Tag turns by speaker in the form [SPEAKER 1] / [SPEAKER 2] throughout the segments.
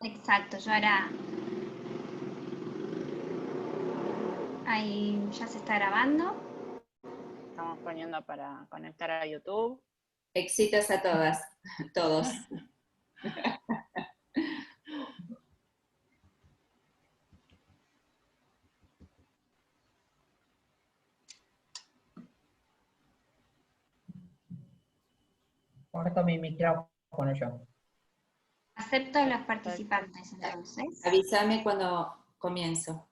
[SPEAKER 1] Exacto, yo ahora... Ahí ya se está grabando.
[SPEAKER 2] Estamos poniendo para conectar a YouTube.
[SPEAKER 3] Éxitos a todas, todos.
[SPEAKER 4] Corto mi micrófono yo.
[SPEAKER 1] Acepto a los participantes entonces.
[SPEAKER 3] Avísame cuando comienzo.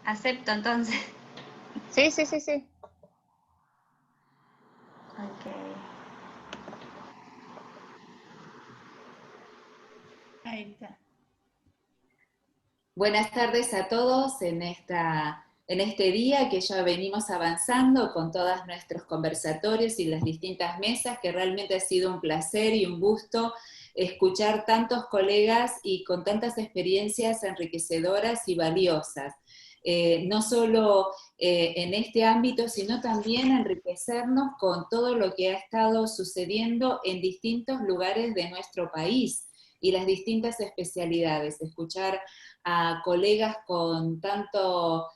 [SPEAKER 1] Acepto entonces.
[SPEAKER 2] Sí.
[SPEAKER 1] Ok.
[SPEAKER 5] Ahí está.
[SPEAKER 3] Buenas tardes a todos en este día que ya venimos avanzando con todos nuestros conversatorios y las distintas mesas, que realmente ha sido un placer y un gusto escuchar tantos colegas y con tantas experiencias enriquecedoras y valiosas. No solo en este ámbito, sino también enriquecernos con todo lo que ha estado sucediendo en distintos lugares de nuestro país y las distintas especialidades, escuchar a colegas con tanto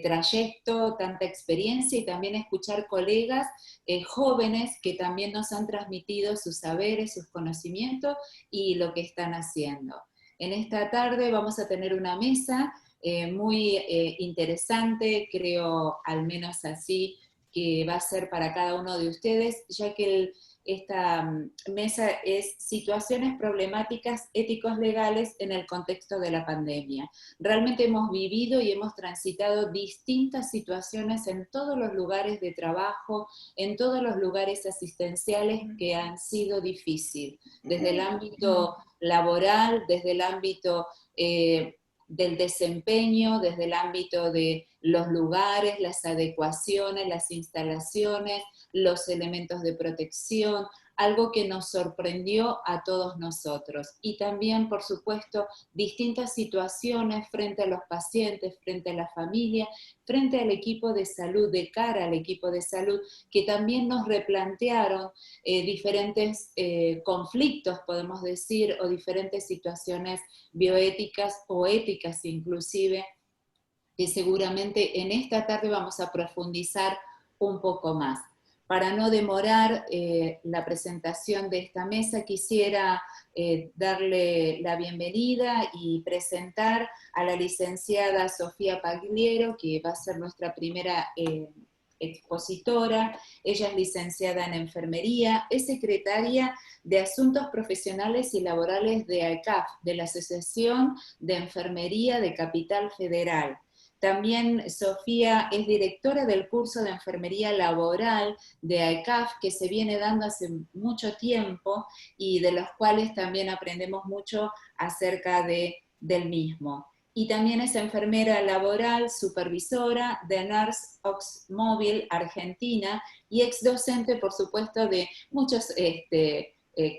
[SPEAKER 3] trayecto, tanta experiencia, y también escuchar colegas jóvenes que también nos han transmitido sus saberes, sus conocimientos y lo que están haciendo. En esta tarde vamos a tener una mesa muy interesante, creo al menos así, que va a ser para cada uno de ustedes, ya que esta mesa es situaciones problemáticas éticos legales en el contexto de la pandemia. Realmente hemos vivido y hemos transitado distintas situaciones en todos los lugares de trabajo, en todos los lugares asistenciales que han sido difíciles, desde el ámbito laboral, desde el ámbito del desempeño, desde el ámbito de los lugares, las adecuaciones, las instalaciones, los elementos de protección, algo que nos sorprendió a todos nosotros. Y también, por supuesto, distintas situaciones frente a los pacientes, frente a la familia, frente al equipo de salud, de cara al equipo de salud, que también nos replantearon diferentes conflictos, podemos decir, o diferentes situaciones bioéticas o éticas inclusive, que seguramente en esta tarde vamos a profundizar un poco más. Para no demorar la presentación de esta mesa, quisiera darle la bienvenida y presentar a la licenciada Sofía Pagliero, que va a ser nuestra primera expositora. Ella es licenciada en enfermería, es secretaria de Asuntos Profesionales y Laborales de AECAF, de la Asociación de Enfermería de Capital Federal. También Sofía es directora del curso de enfermería laboral de AECAF, que se viene dando hace mucho tiempo y de los cuales también aprendemos mucho acerca del mismo. Y también es enfermera laboral, supervisora de Nurse Oxmóvil Argentina y ex docente, por supuesto, de muchos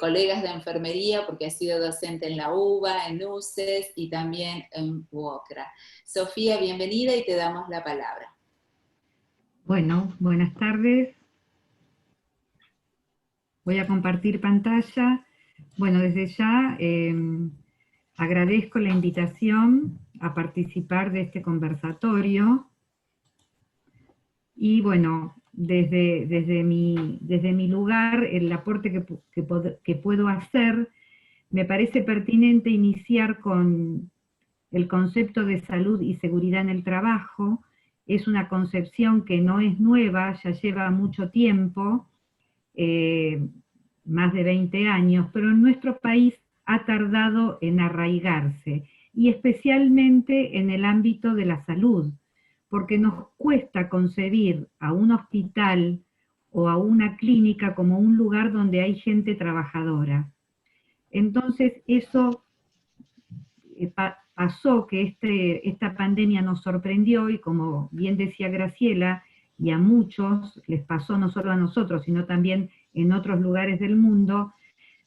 [SPEAKER 3] colegas de enfermería, porque ha sido docente en la UBA, en UCES y también en UOCRA. Sofía, bienvenida y te damos la palabra.
[SPEAKER 6] Bueno, buenas tardes. Voy a compartir pantalla. Bueno, desde ya agradezco la invitación a participar de este conversatorio. Y bueno, desde mi lugar, el aporte que puedo hacer, me parece pertinente iniciar con el concepto de salud y seguridad en el trabajo. Es una concepción que no es nueva, ya lleva mucho tiempo, más de 20 años, pero en nuestro país ha tardado en arraigarse, y especialmente en el ámbito de la salud, porque nos cuesta concebir a un hospital o a una clínica como un lugar donde hay gente trabajadora. Entonces eso pasó que esta pandemia nos sorprendió, y como bien decía Graciela, y a muchos les pasó, no solo a nosotros, sino también en otros lugares del mundo,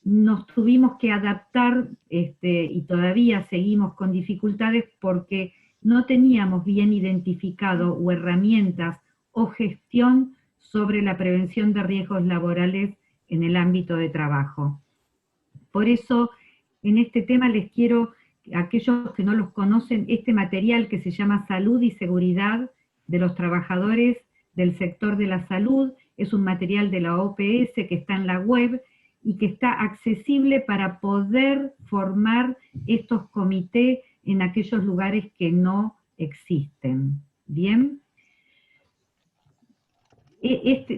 [SPEAKER 6] nos tuvimos que adaptar y todavía seguimos con dificultades porque no teníamos bien identificado o herramientas o gestión sobre la prevención de riesgos laborales en el ámbito de trabajo. Por eso, en este tema les quiero, a aquellos que no los conocen, este material que se llama Salud y Seguridad de los Trabajadores del Sector de la Salud, es un material de la OPS que está en la web y que está accesible para poder formar estos comités en aquellos lugares que no existen. ¿Bien?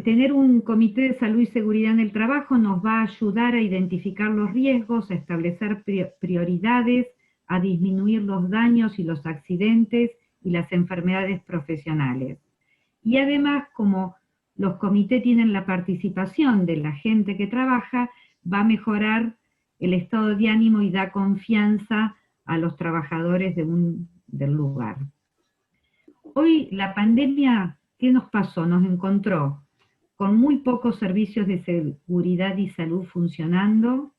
[SPEAKER 6] Tener un comité de salud y seguridad en el trabajo nos va a ayudar a identificar los riesgos, a establecer prioridades, a disminuir los daños y los accidentes y las enfermedades profesionales. Y además, como los comités tienen la participación de la gente que trabaja, va a mejorar el estado de ánimo y da confianza a los trabajadores del lugar. Hoy la pandemia, ¿qué nos pasó? Nos encontró con muy pocos servicios de seguridad y salud funcionando,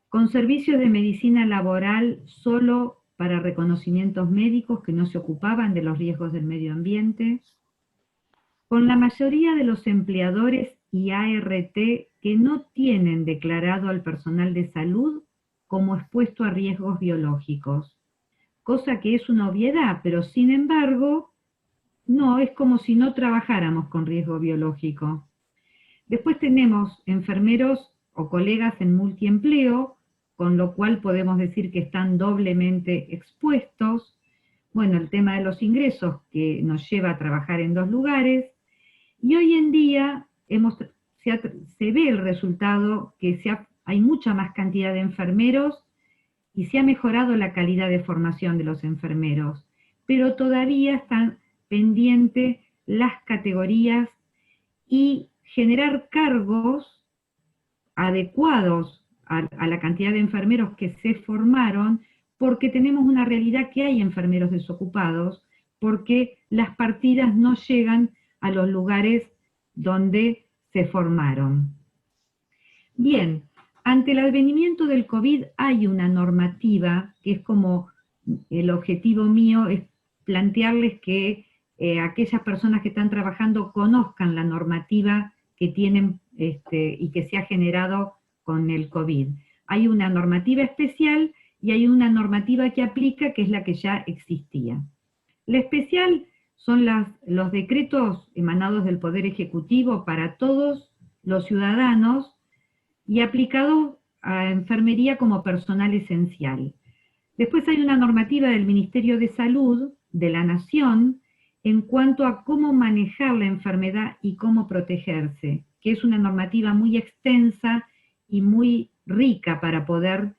[SPEAKER 6] con servicios de medicina laboral solo para reconocimientos médicos que no se ocupaban de los riesgos del medio ambiente, con la mayoría de los empleadores y ART que no tienen declarado al personal de salud como expuesto a riesgos biológicos, cosa que es una obviedad, pero sin embargo, no, es como si no trabajáramos con riesgo biológico. Después tenemos enfermeros o colegas en multiempleo, con lo cual podemos decir que están doblemente expuestos. Bueno, el tema de los ingresos que nos lleva a trabajar en dos lugares, y hoy en día se ve el resultado que hay mucha más cantidad de enfermeros y se ha mejorado la calidad de formación de los enfermeros, pero todavía están pendientes las categorías y generar cargos adecuados a la cantidad de enfermeros que se formaron, porque tenemos una realidad que hay enfermeros desocupados, porque las partidas no llegan a los lugares donde se formaron. Bien, ante el advenimiento del COVID hay una normativa, que es como el objetivo mío, es plantearles que aquellas personas que están trabajando conozcan la normativa que tienen y que se ha generado con el COVID. Hay una normativa especial y hay una normativa que aplica, que es la que ya existía. La especial son los decretos emanados del Poder Ejecutivo para todos los ciudadanos y aplicados a enfermería como personal esencial. Después hay una normativa del Ministerio de Salud de la Nación en cuanto a cómo manejar la enfermedad y cómo protegerse, que es una normativa muy extensa y muy rica para poder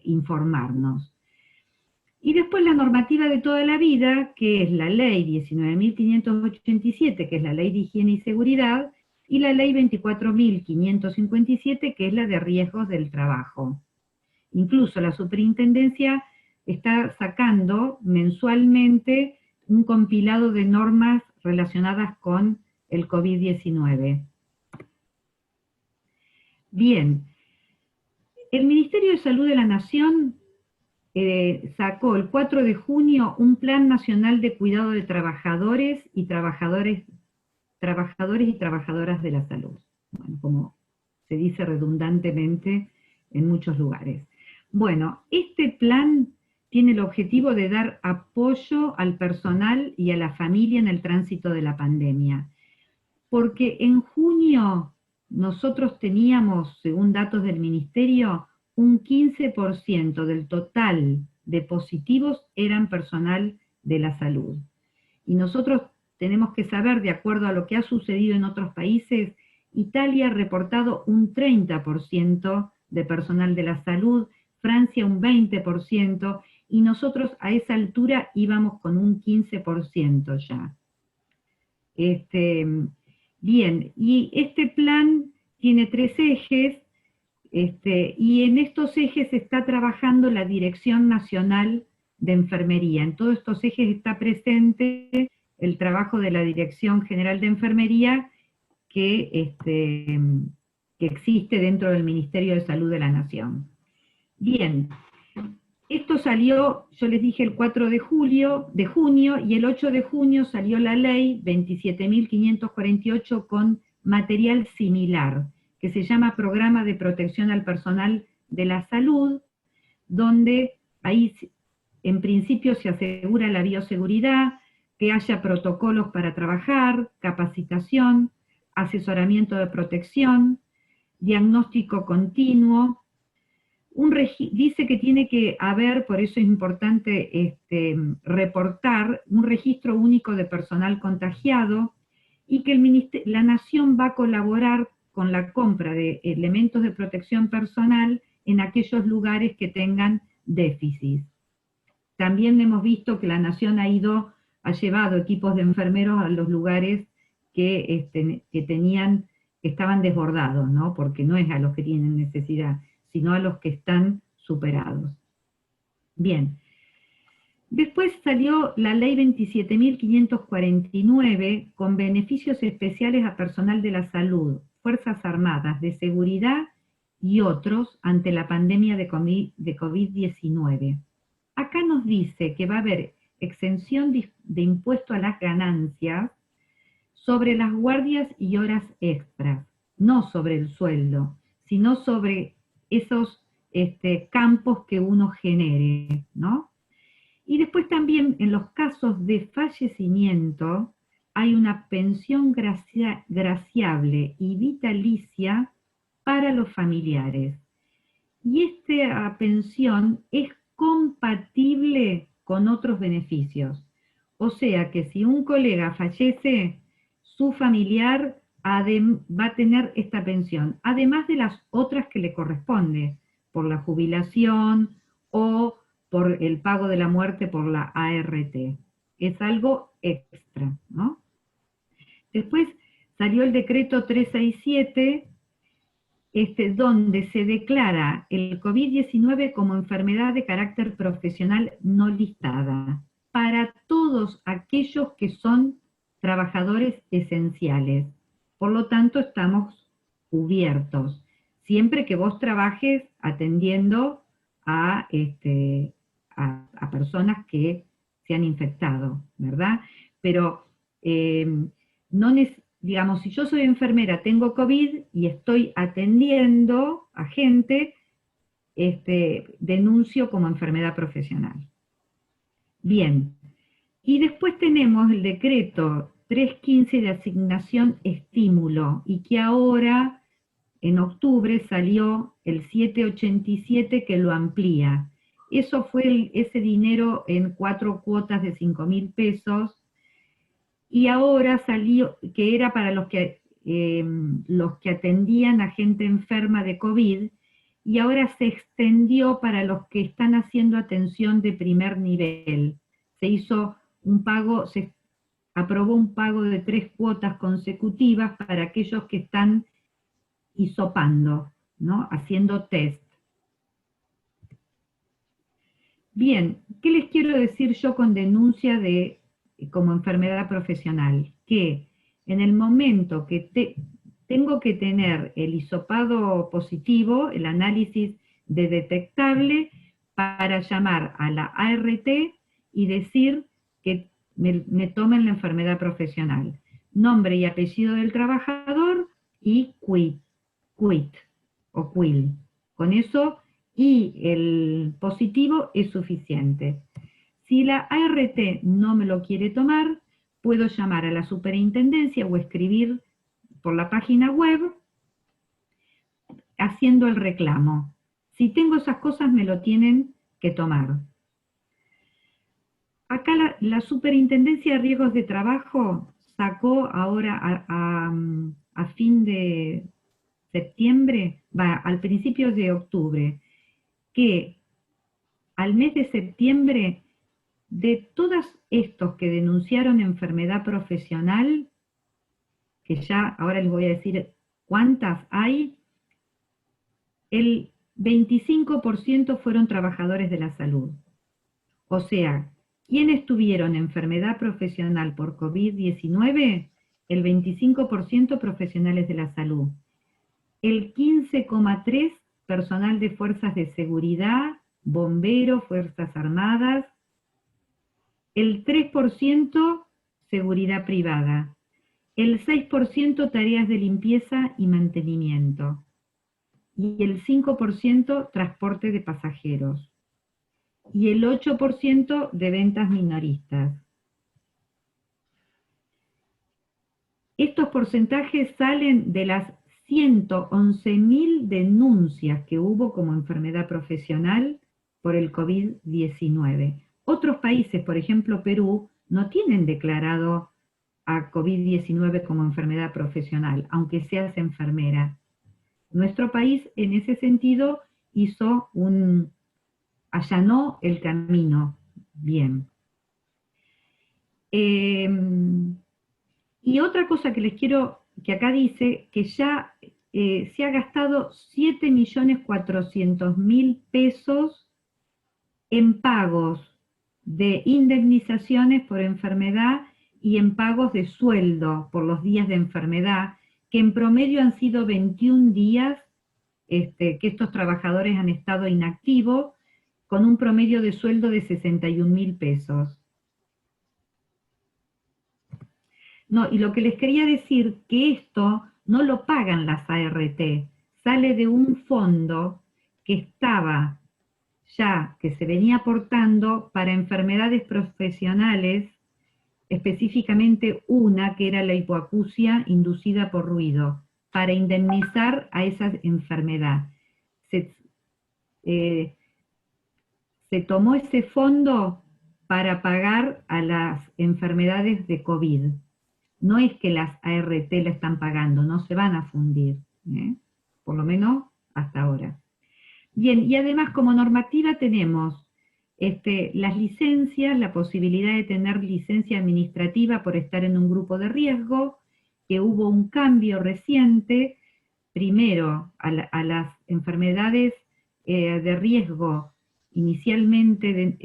[SPEAKER 6] informarnos. Y después la normativa de toda la vida, que es la ley 19.587, que es la ley de higiene y seguridad, y la ley 24.557, que es la de riesgos del trabajo. Incluso la superintendencia está sacando mensualmente un compilado de normas relacionadas con el COVID-19. Bien, el Ministerio de Salud de la Nación sacó el 4 de junio un Plan Nacional de Cuidado de Trabajadores y Trabajadoras de la Salud. Bueno, como se dice redundantemente en muchos lugares. Bueno, este plan tiene el objetivo de dar apoyo al personal y a la familia en el tránsito de la pandemia. Porque en junio nosotros teníamos, según datos del Ministerio, un 15% del total de positivos eran personal de la salud. Y nosotros tenemos que saber, de acuerdo a lo que ha sucedido en otros países, Italia ha reportado un 30% de personal de la salud, Francia un 20%, y nosotros a esa altura íbamos con un 15% ya. Bien, y este plan tiene 3 ejes, y en estos ejes está trabajando la Dirección Nacional de Enfermería. En todos estos ejes está presente el trabajo de la Dirección General de Enfermería que existe dentro del Ministerio de Salud de la Nación. Bien, esto salió, yo les dije, el 4 de junio, y el 8 de junio salió la ley 27.548 con material similar, que se llama Programa de Protección al Personal de la Salud, donde ahí en principio se asegura la bioseguridad, que haya protocolos para trabajar, capacitación, asesoramiento de protección, diagnóstico continuo. Dice que tiene que haber, por eso es importante reportar, un registro único de personal contagiado y que la Nación va a colaborar con la compra de elementos de protección personal en aquellos lugares que tengan déficit. También hemos visto que la Nación ha llevado equipos de enfermeros a los lugares que estaban desbordados, ¿no? Porque no es a los que tienen necesidad, sino a los que están superados. Bien. Después salió la ley 27.549 con beneficios especiales a personal de la salud, Fuerzas Armadas, de seguridad y otros ante la pandemia de COVID-19. Acá nos dice que va a haber exención de impuesto a las ganancias sobre las guardias y horas extras, no sobre el sueldo, sino sobre esos campos que uno genere, ¿no? Y después también en los casos de fallecimiento hay una pensión graciable y vitalicia para los familiares. Y esta pensión es compatible con otros beneficios. O sea que si un colega fallece, su familiar va a tener esta pensión, además de las otras que le corresponde, por la jubilación o por el pago de la muerte por la ART. Es algo extra, ¿no? Después salió el decreto 367, donde se declara el COVID-19 como enfermedad de carácter profesional no listada para todos aquellos que son trabajadores esenciales. Por lo tanto, estamos cubiertos, siempre que vos trabajes atendiendo a personas que se han infectado, ¿verdad? Pero, digamos, si yo soy enfermera, tengo COVID y estoy atendiendo a gente, denuncio como enfermedad profesional. Bien, y después tenemos el decreto 315 de asignación estímulo, y que ahora, en octubre, salió el 787 que lo amplía. Eso fue ese dinero en 4 cuotas de 5.000 pesos, y ahora salió, que era para los que atendían a gente enferma de COVID, y ahora se extendió para los que están haciendo atención de primer nivel. Se hizo un pago, se aprobó un pago de 3 cuotas consecutivas para aquellos que están hisopando, ¿no? Haciendo test. Bien, ¿qué les quiero decir yo con denuncia como enfermedad profesional? Que en el momento que tengo que tener el hisopado positivo, el análisis de detectable, para llamar a la ART y decir que me tomen la enfermedad profesional. Nombre y apellido del trabajador y quit o quill. Con eso y el positivo es suficiente. Si la ART no me lo quiere tomar, puedo llamar a la superintendencia o escribir por la página web haciendo el reclamo. Si tengo esas cosas, me lo tienen que tomar. Acá la Superintendencia de Riesgos de Trabajo sacó ahora a fin de septiembre, al principio de octubre, que al mes de septiembre, de todos estos que denunciaron enfermedad profesional, que ya ahora les voy a decir cuántas hay, el 25% fueron trabajadores de la salud. O sea, ¿quiénes tuvieron enfermedad profesional por COVID-19? El 25% profesionales de la salud. El 15,3% personal de fuerzas de seguridad, bomberos, fuerzas armadas. El 3% seguridad privada. el 6% tareas de limpieza y mantenimiento, y el 5% transporte de pasajeros, y el 8% de ventas minoristas. Estos porcentajes salen de las 111.000 denuncias que hubo como enfermedad profesional por el COVID-19. Otros países, por ejemplo Perú, no tienen declarado a COVID-19 como enfermedad profesional, aunque seas enfermera. Nuestro país, en ese sentido, allanó el camino bien. Y otra cosa que les quiero, que acá dice, que ya se ha gastado 7.400.000 pesos en pagos de indemnizaciones por enfermedad y en pagos de sueldo por los días de enfermedad, que en promedio han sido 21 días que estos trabajadores han estado inactivos, con un promedio de sueldo de 61.000 pesos. No, y lo que les quería decir, que esto no lo pagan las ART, sale de un fondo que estaba ya, que se venía aportando para enfermedades profesionales, específicamente una que era la hipoacusia inducida por ruido, para indemnizar a esa enfermedad. Se tomó ese fondo para pagar a las enfermedades de COVID. No es que las ART la están pagando, no se van a fundir, por lo menos hasta ahora. Bien, y además como normativa tenemos las licencias, la posibilidad de tener licencia administrativa por estar en un grupo de riesgo, que hubo un cambio reciente, primero a las enfermedades de riesgo inicialmente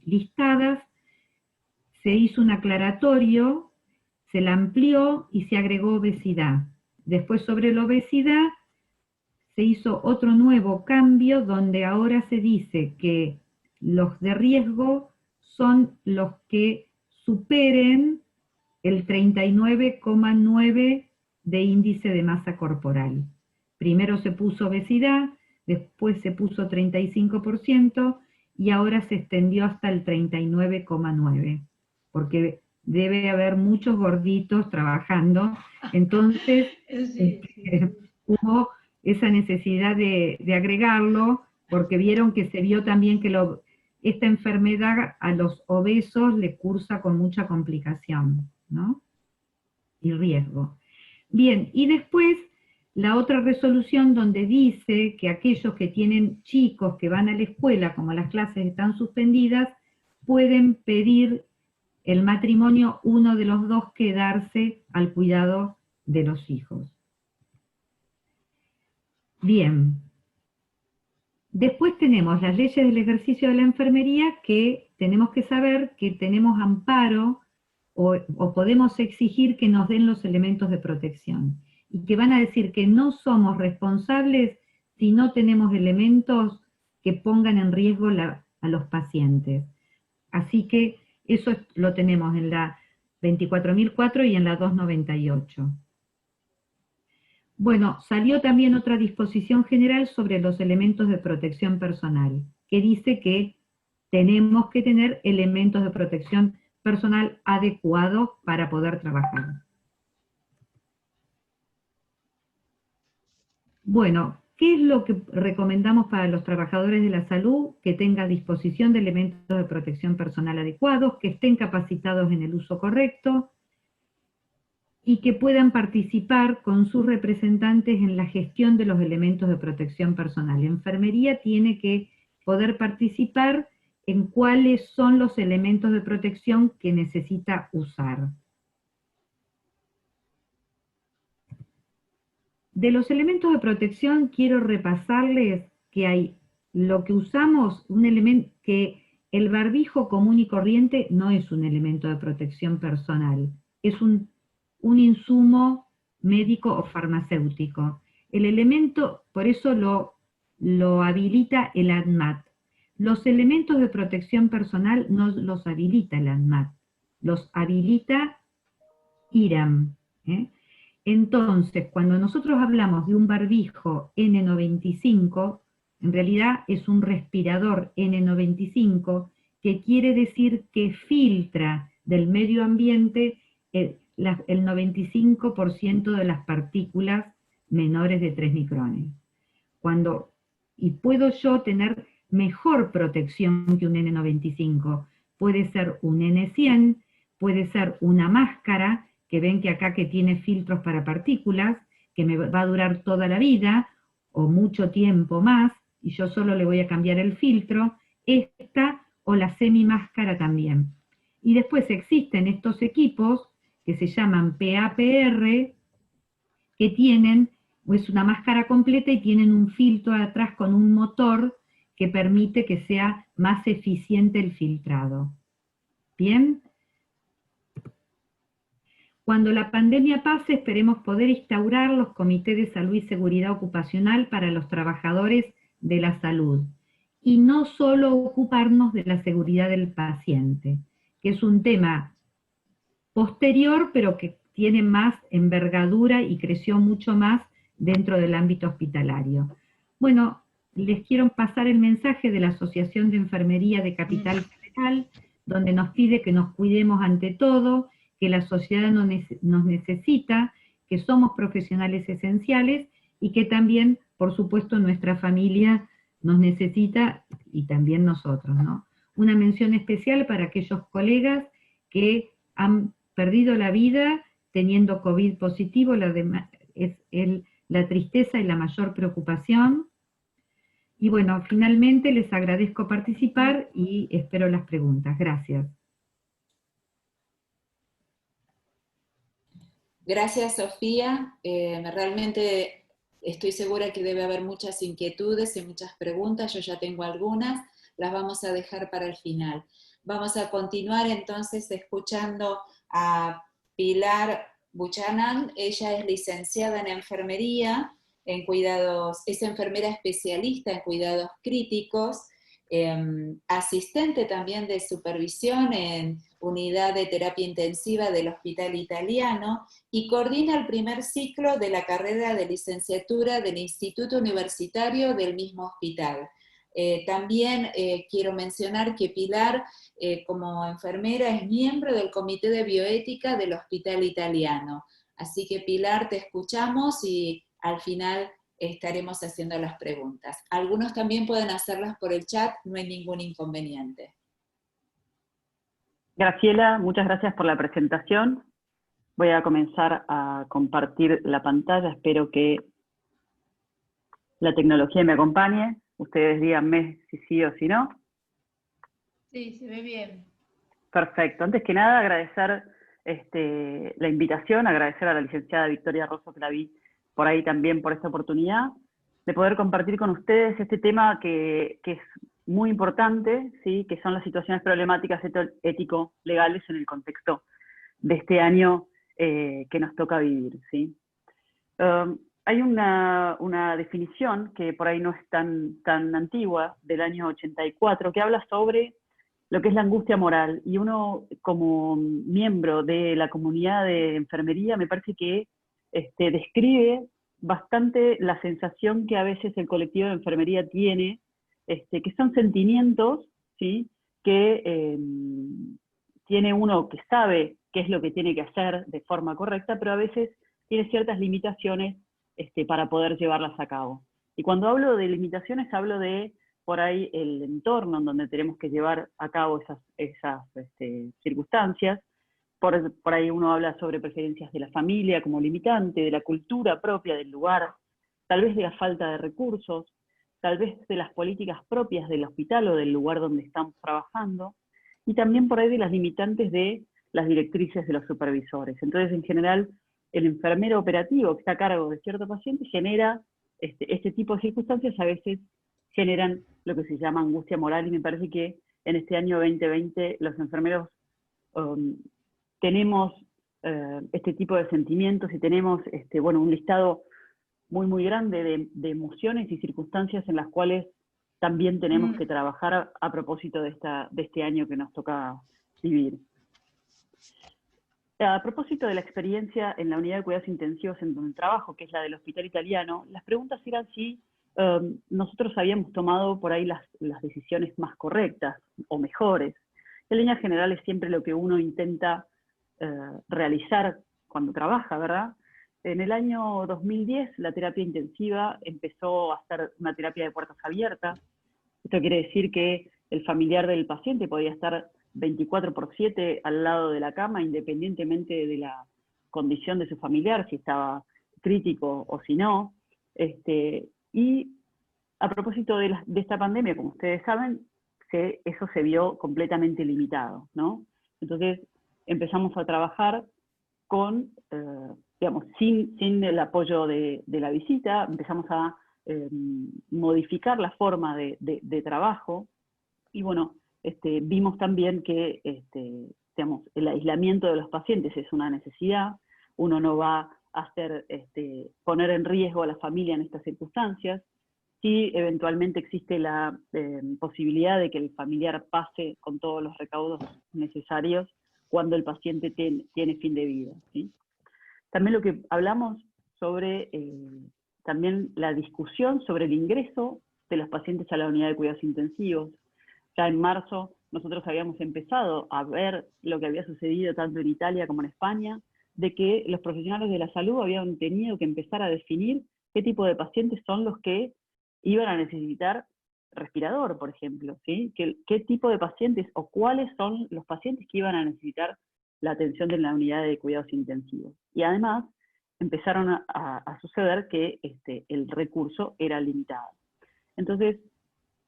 [SPEAKER 6] listadas, se hizo un aclaratorio, se la amplió y se agregó obesidad. Después sobre la obesidad se hizo otro nuevo cambio donde ahora se dice que los de riesgo son los que superen el 39,9 de índice de masa corporal. Primero se puso obesidad, después se puso 35% y ahora se extendió hasta el 39,9, porque debe haber muchos gorditos trabajando, entonces hubo esa necesidad de agregarlo, porque vieron que se vio también que esta enfermedad a los obesos le cursa con mucha complicación, ¿no? Y riesgo. Bien, y después la otra resolución donde dice que aquellos que tienen chicos que van a la escuela, como las clases están suspendidas, pueden pedir el matrimonio, uno de los dos quedarse al cuidado de los hijos. Bien. Después tenemos las leyes del ejercicio de la enfermería, que tenemos que saber que tenemos amparo o podemos exigir que nos den los elementos de protección, y que van a decir que no somos responsables si no tenemos elementos que pongan en riesgo a los pacientes. Así que eso lo tenemos en la 24.004 y en la 298. Bueno, salió también otra disposición general sobre los elementos de protección personal, que dice que tenemos que tener elementos de protección personal adecuados para poder trabajar. Bueno, ¿qué es lo que recomendamos para los trabajadores de la salud? Que tenga disposición de elementos de protección personal adecuados, que estén capacitados en el uso correcto y que puedan participar con sus representantes en la gestión de los elementos de protección personal. La enfermería tiene que poder participar en cuáles son los elementos de protección que necesita usar. De los elementos de protección quiero repasarles que hay lo que usamos, un elemento que el barbijo común y corriente no es un elemento de protección personal, es un insumo médico o farmacéutico. El elemento, por eso lo habilita el ANMAT. Los elementos de protección personal no los habilita el ANMAT, los habilita IRAM. ¿eh? Entonces, cuando nosotros hablamos de un barbijo N95, en realidad es un respirador N95, que quiere decir que filtra del medio ambiente el 95% de las partículas menores de 3 micrones. Y puedo yo tener mejor protección que un N95. Puede ser un N100, puede ser una máscara, que ven que acá que tiene filtros para partículas, que me va a durar toda la vida, o mucho tiempo más, y yo solo le voy a cambiar el filtro, esta o la semimáscara también. Y después existen estos equipos que se llaman PAPR, que tienen, es una máscara completa y tienen un filtro atrás con un motor que permite que sea más eficiente el filtrado. ¿Bien? Cuando la pandemia pase, esperemos poder instaurar los comités de salud y seguridad ocupacional para los trabajadores de la salud. Y no solo ocuparnos de la seguridad del paciente, que es un tema posterior, pero que tiene más envergadura y creció mucho más dentro del ámbito hospitalario. Bueno, les quiero pasar el mensaje de la Asociación de Enfermería de Capital Federal, donde nos pide que nos cuidemos ante todo, que la sociedad nos necesita, que somos profesionales esenciales y que también, por supuesto, nuestra familia nos necesita y también nosotros, ¿no? Una mención especial para aquellos colegas que han perdido la vida teniendo COVID positivo, es la tristeza y la mayor preocupación. Y bueno, finalmente les agradezco participar y espero las preguntas. Gracias.
[SPEAKER 3] Gracias, Sofía. Realmente estoy segura que debe haber muchas inquietudes y muchas preguntas. Yo ya tengo algunas, las vamos a dejar para el final. Vamos a continuar entonces escuchando a Pilar Buchanan. Ella es licenciada en enfermería, es enfermera especialista en cuidados críticos, asistente también de supervisión en unidad de terapia intensiva del Hospital Italiano y coordina el primer ciclo de la carrera de licenciatura del Instituto Universitario del mismo hospital. También quiero mencionar que Pilar, como enfermera, es miembro del Comité de Bioética del Hospital Italiano. Así que, Pilar, te escuchamos y al final estaremos haciendo las preguntas. Algunos también pueden hacerlas por el chat, no hay ningún inconveniente.
[SPEAKER 7] Graciela, muchas gracias por la presentación. Voy a comenzar a compartir la pantalla, espero que la tecnología me acompañe. Ustedes díganme si sí o si no.
[SPEAKER 5] Sí, se ve bien.
[SPEAKER 7] Perfecto. Antes que nada, agradecer la invitación, agradecer a la licenciada Victoria Rosso, que la vi por ahí también, por esta oportunidad, de poder compartir con ustedes este tema que es muy importante, ¿sí? Que son las situaciones problemáticas ético-legales en el contexto de este año que nos toca vivir, ¿sí? Hay una definición que por ahí no es tan antigua, del año 84, que habla sobre lo que es la angustia moral. Y uno, como miembro de la comunidad de enfermería, me parece que describe bastante la sensación que a veces el colectivo de enfermería tiene, que son sentimientos, ¿sí? Que tiene uno que sabe qué es lo que tiene que hacer de forma correcta, pero a veces tiene ciertas limitaciones para poder llevarlas a cabo. Y cuando hablo de limitaciones, hablo de, por ahí, el entorno en donde tenemos que llevar a cabo esas circunstancias. Por ahí uno habla sobre preferencias de la familia como limitante, de la cultura propia del lugar, tal vez de la falta de recursos, tal vez de las políticas propias del hospital o del lugar donde estamos trabajando, y también por ahí de las limitantes de las directrices de los supervisores. Entonces, en general, el enfermero operativo que está a cargo de cierto paciente genera este tipo de circunstancias, a veces generan lo que se llama angustia moral, y me parece que en este año 2020 los enfermeros tenemos este tipo de sentimientos y tenemos un listado muy grande de emociones y circunstancias en las cuales también tenemos que trabajar a propósito de este año que nos toca vivir. A propósito de la experiencia en la unidad de cuidados intensivos en donde trabajo, que es la del Hospital Italiano, las preguntas eran si nosotros habíamos tomado por ahí las decisiones más correctas o mejores. En líneas generales siempre lo que uno intenta realizar cuando trabaja, ¿verdad? En el año 2010 la terapia intensiva empezó a ser una terapia de puertas abiertas. Esto quiere decir que el familiar del paciente podía estar 24/7 al lado de la cama, independientemente de la condición de su familiar, si estaba crítico o si no. Y a propósito de esta pandemia, como ustedes saben, eso se vio completamente limitado, ¿no? Entonces empezamos a trabajar con, digamos, sin el apoyo de la visita, empezamos a modificar la forma de trabajo, y bueno, vimos también que digamos, el aislamiento de los pacientes es una necesidad, uno no va a poner en riesgo a la familia en estas circunstancias. Si eventualmente existe la posibilidad de que el familiar pase con todos los recaudos necesarios cuando el paciente tiene fin de vida, ¿sí? También lo que hablamos sobre también la discusión sobre el ingreso de los pacientes a la unidad de cuidados intensivos. Ya en marzo nosotros habíamos empezado a ver lo que había sucedido tanto en Italia como en España, de que los profesionales de la salud habían tenido que empezar a definir qué tipo de pacientes son los que iban a necesitar respirador, por ejemplo, ¿sí? ¿Qué tipo de pacientes o cuáles son los pacientes que iban a necesitar la atención de la unidad de cuidados intensivos? Y además empezaron a suceder que el recurso era limitado. Entonces,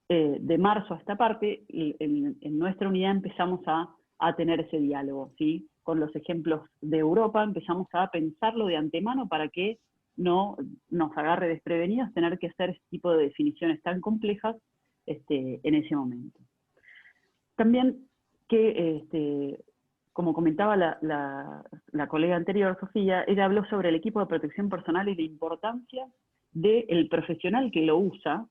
[SPEAKER 7] de marzo a esta parte, en nuestra unidad empezamos a tener ese diálogo, ¿sí? Con los ejemplos de Europa empezamos a pensarlo de antemano para que no nos agarre desprevenidos tener que hacer este tipo de definiciones tan complejas en ese momento. También que, como comentaba la colega anterior, Sofía, ella habló sobre el equipo de protección personal y la importancia del profesional que lo usa,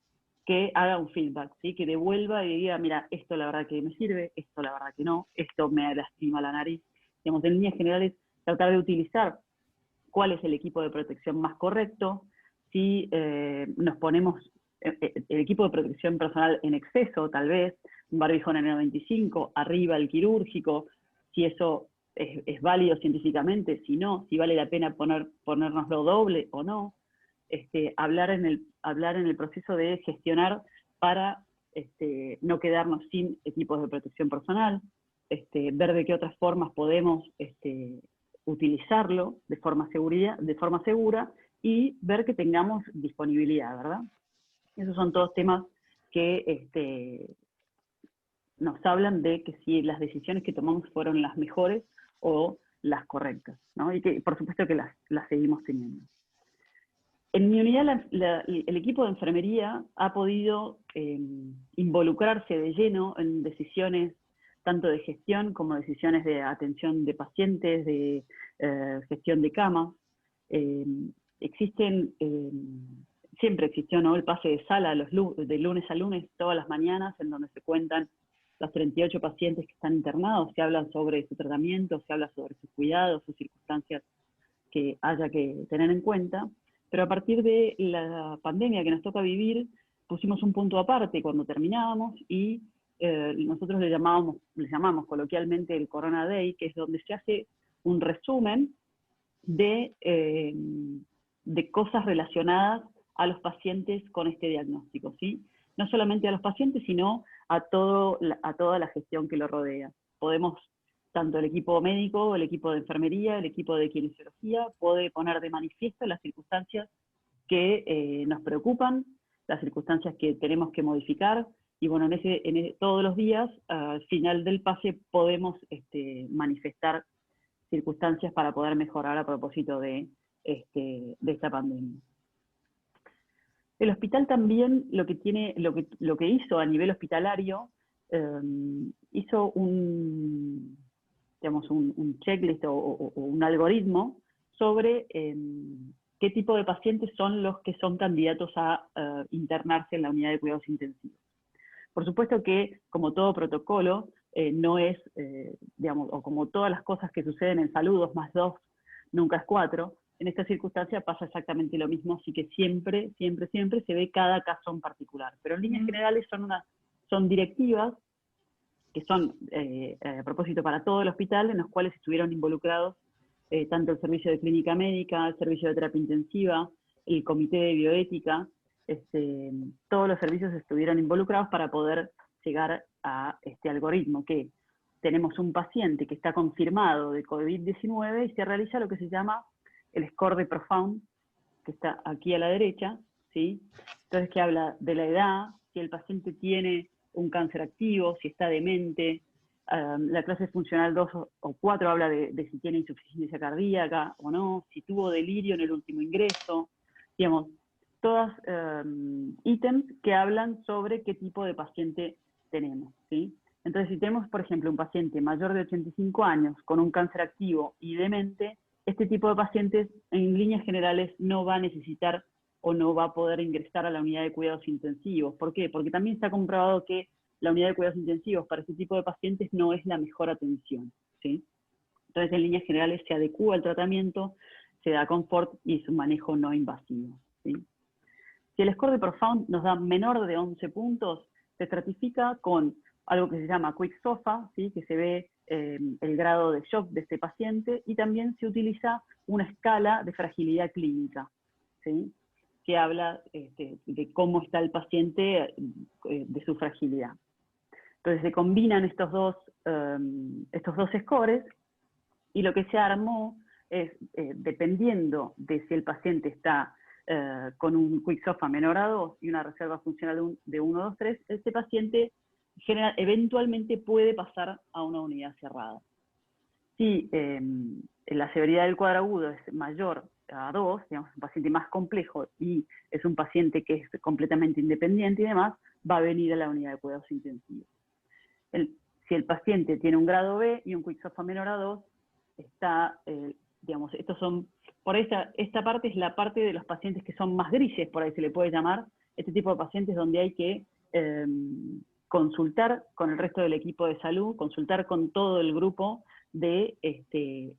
[SPEAKER 7] que haga un feedback, ¿sí? Que devuelva y diga, mira, esto la verdad que me sirve, esto la verdad que no, esto me lastima la nariz. Digamos, en líneas generales, tratar de utilizar cuál es el equipo de protección más correcto, si nos ponemos el equipo de protección personal en exceso, tal vez, un barbijo en N95, arriba el quirúrgico, si eso es válido científicamente, si no, si vale la pena ponérnoslo doble o no. Hablar en el proceso de gestionar para no quedarnos sin equipos de protección personal, ver de qué otras formas podemos utilizarlo de forma segura y ver que tengamos disponibilidad, ¿verdad? Esos son todos temas que nos hablan de que si las decisiones que tomamos fueron las mejores o las correctas, ¿no? Y que por supuesto que las seguimos teniendo. En mi unidad el equipo de enfermería ha podido involucrarse de lleno en decisiones tanto de gestión como decisiones de atención de pacientes, de gestión de camas. Siempre existió, ¿no?, el pase de sala de lunes a lunes, todas las mañanas, en donde se cuentan los 38 pacientes que están internados, se habla sobre su tratamiento, se habla sobre sus cuidados, sus circunstancias que haya que tener en cuenta. Pero a partir de la pandemia que nos toca vivir, pusimos un punto aparte cuando terminábamos y nosotros le llamamos coloquialmente el Corona Day, que es donde se hace un resumen de cosas relacionadas a los pacientes con este diagnóstico, ¿sí? No solamente a los pacientes, sino a toda la gestión que lo rodea. Podemos, tanto el equipo médico, el equipo de enfermería, el equipo de kinesiología, puede poner de manifiesto las circunstancias que nos preocupan, las circunstancias que tenemos que modificar, y bueno, todos los días, al final del pase, podemos manifestar circunstancias para poder mejorar a propósito de esta pandemia. El hospital también lo que hizo a nivel hospitalario, hizo un checklist o un algoritmo sobre qué tipo de pacientes son los que son candidatos a internarse en la unidad de cuidados intensivos. Por supuesto que, como todo protocolo, no es, digamos, o como todas las cosas que suceden en salud, 2 más 2 nunca es 4, en esta circunstancia pasa exactamente lo mismo, así que siempre, siempre, siempre se ve cada caso en particular. Pero en líneas generales son directivas que son a propósito para todo el hospital, en los cuales estuvieron involucrados tanto el servicio de clínica médica, el servicio de terapia intensiva, el comité de bioética, todos los servicios estuvieron involucrados para poder llegar a este algoritmo, que tenemos un paciente que está confirmado de COVID-19 y se realiza lo que se llama el score de Profound, que está aquí a la derecha, ¿sí? Entonces, que habla de la edad, si el paciente tiene un cáncer activo, si está demente, la clase funcional 2 o 4 habla de si tiene insuficiencia cardíaca o no, si tuvo delirio en el último ingreso, digamos, todas ítems que hablan sobre qué tipo de paciente tenemos, ¿sí? Entonces, si tenemos, por ejemplo, un paciente mayor de 85 años con un cáncer activo y demente, este tipo de pacientes, en líneas generales, no va a necesitar o no va a poder ingresar a la unidad de cuidados intensivos. ¿Por qué? Porque también está comprobado que la unidad de cuidados intensivos para este tipo de pacientes no es la mejor atención, ¿sí? Entonces, en líneas generales, se adecúa el tratamiento, se da confort y es un manejo no invasivo, ¿sí? Si el score de Profound nos da menor de 11 puntos, se estratifica con algo que se llama Quick SOFA, ¿sí? Que se ve el grado de shock de este paciente, y también se utiliza una escala de fragilidad clínica, ¿sí? Que habla de cómo está el paciente, de su fragilidad. Entonces se combinan estos dos scores, y lo que se armó es, dependiendo de si el paciente está con un Quick SOFA menor a 2 y una reserva funcional de 1, 2, 3, este paciente eventualmente puede pasar a una unidad cerrada. Si la severidad del cuadro agudo es mayor a 2, digamos, un paciente más complejo y es un paciente que es completamente independiente y demás, va a venir a la unidad de cuidados intensivos. Si el paciente tiene un grado B y un Quick SOFA menor a 2, está, digamos, estos son, por esta parte es la parte de los pacientes que son más grises, por ahí se le puede llamar, este tipo de pacientes donde hay que consultar con el resto del equipo de salud, consultar con todo el grupo de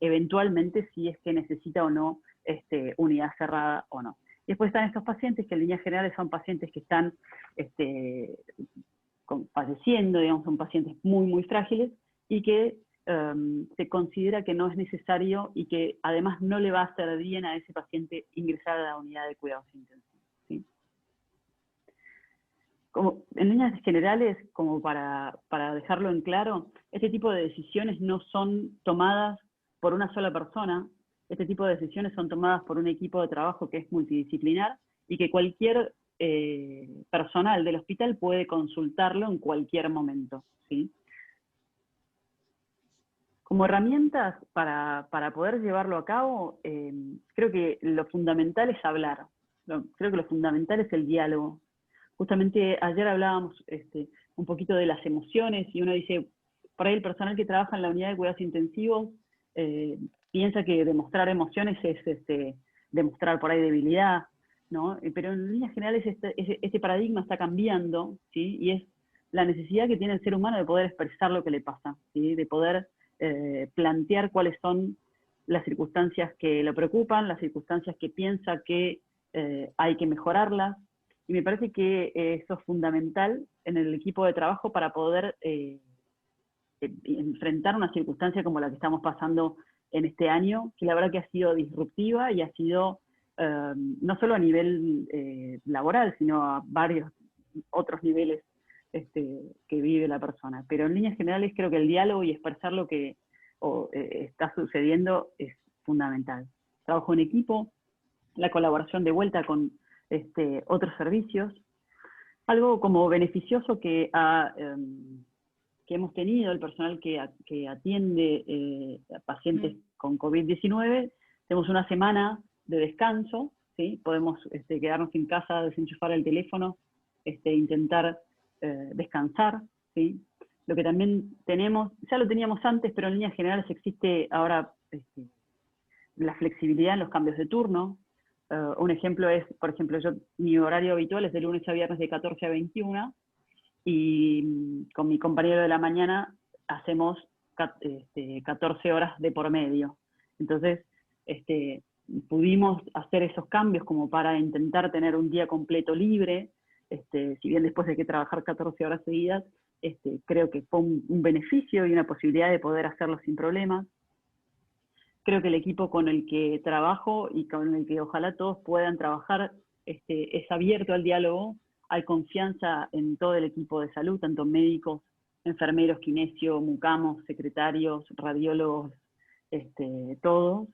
[SPEAKER 7] eventualmente si es que necesita o no unidad cerrada o no. Y después están estos pacientes que en líneas generales son pacientes que están padeciendo, digamos, son pacientes muy, muy frágiles y que se considera que no es necesario y que además no le va a hacer bien a ese paciente ingresar a la unidad de cuidados intensivos, ¿sí? Como, en líneas generales, como para dejarlo en claro, este tipo de decisiones no son tomadas por una sola persona, este tipo de decisiones son tomadas por un equipo de trabajo que es multidisciplinar y que cualquier personal del hospital puede consultarlo en cualquier momento, ¿sí? Como herramientas para poder llevarlo a cabo, creo que lo fundamental es hablar, creo que lo fundamental es el diálogo. Justamente ayer hablábamos un poquito de las emociones, y uno dice, por ahí el personal que trabaja en la unidad de cuidados intensivos piensa que demostrar emociones es demostrar por ahí debilidad, ¿no? Pero en líneas generales este paradigma está cambiando, ¿sí? Y es la necesidad que tiene el ser humano de poder expresar lo que le pasa, ¿sí? De poder plantear cuáles son las circunstancias que lo preocupan, las circunstancias que piensa que hay que mejorarlas. Y me parece que eso es fundamental en el equipo de trabajo para poder enfrentar una circunstancia como la que estamos pasando en este año, que la verdad que ha sido disruptiva y ha sido no solo a nivel laboral, sino a varios otros niveles que vive la persona. Pero en líneas generales creo que el diálogo y expresar lo que está sucediendo es fundamental. Trabajo en equipo, la colaboración de vuelta con otros servicios. Algo como beneficioso que hemos tenido el personal que atiende a pacientes con COVID-19, tenemos una semana de descanso, ¿sí? Podemos quedarnos en casa, desenchufar el teléfono, intentar descansar, ¿sí? Lo que también tenemos, ya lo teníamos antes, pero en líneas generales existe ahora la flexibilidad en los cambios de turno. Un ejemplo es, por ejemplo, mi horario habitual es de lunes a viernes de 14 a 21, y con mi compañero de la mañana hacemos 14 horas de por medio. Entonces, pudimos hacer esos cambios como para intentar tener un día completo libre, si bien después de que trabajar 14 horas seguidas, creo que fue un beneficio y una posibilidad de poder hacerlo sin problemas. Creo que el equipo con el que trabajo y con el que ojalá todos puedan trabajar es abierto al diálogo, hay confianza en todo el equipo de salud, tanto médicos, enfermeros, kinesios, mucamos, secretarios, radiólogos, todos.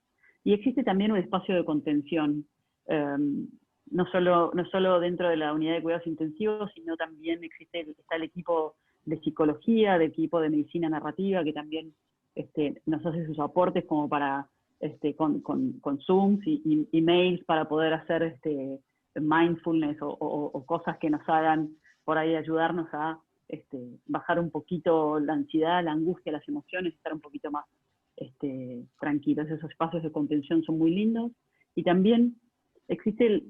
[SPEAKER 7] Y existe también un espacio de contención, no solo dentro de la unidad de cuidados intensivos, sino también está el equipo de psicología, el equipo de medicina narrativa, que también nos hace sus aportes como para, con Zooms y mails para poder hacer mindfulness o cosas que nos hagan por ahí ayudarnos a bajar un poquito la ansiedad, la angustia, las emociones, estar un poquito más tranquilos. Esos espacios de contención son muy lindos. Y también existe,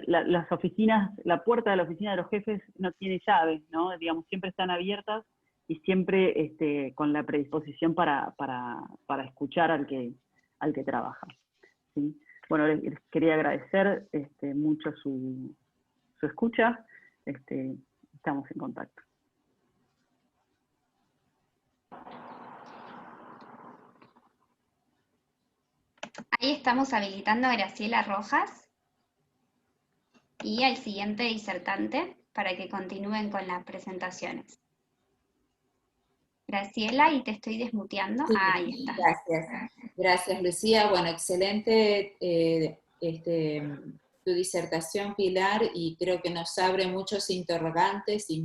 [SPEAKER 7] las oficinas, la puerta de la oficina de los jefes no tiene llave, ¿no? Digamos, siempre están abiertas y siempre con la predisposición para escuchar al que trabaja, ¿sí? Bueno, les quería agradecer mucho su escucha, estamos en contacto.
[SPEAKER 1] Ahí estamos habilitando a Graciela Rojas y al siguiente disertante para que continúen con las presentaciones. Graciela, y te estoy desmuteando.
[SPEAKER 3] Sí,
[SPEAKER 1] Ahí está.
[SPEAKER 3] gracias. Gracias, Lucía. Bueno, excelente tu disertación, Pilar, y creo que nos abre muchos interrogantes y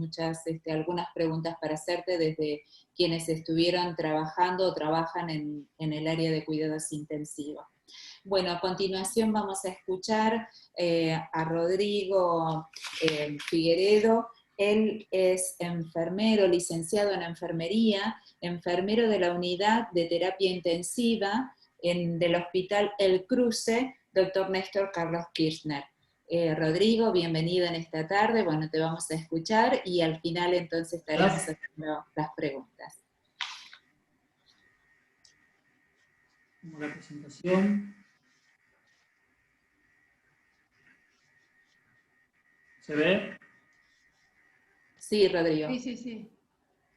[SPEAKER 3] algunas preguntas para hacerte desde quienes estuvieron trabajando o trabajan en el área de cuidados intensivos. Bueno, a continuación vamos a escuchar a Rodrigo Figueredo. Él es enfermero, licenciado en enfermería, enfermero de la unidad de terapia intensiva del Hospital El Cruce, Dr. Néstor Carlos Kirchner. Rodrigo, bienvenido en esta tarde. Bueno, te vamos a escuchar y al final entonces estaremos haciendo las preguntas.
[SPEAKER 8] Como la presentación. ¿Se ve?
[SPEAKER 3] Sí, Rodrigo.
[SPEAKER 5] Sí, sí, sí.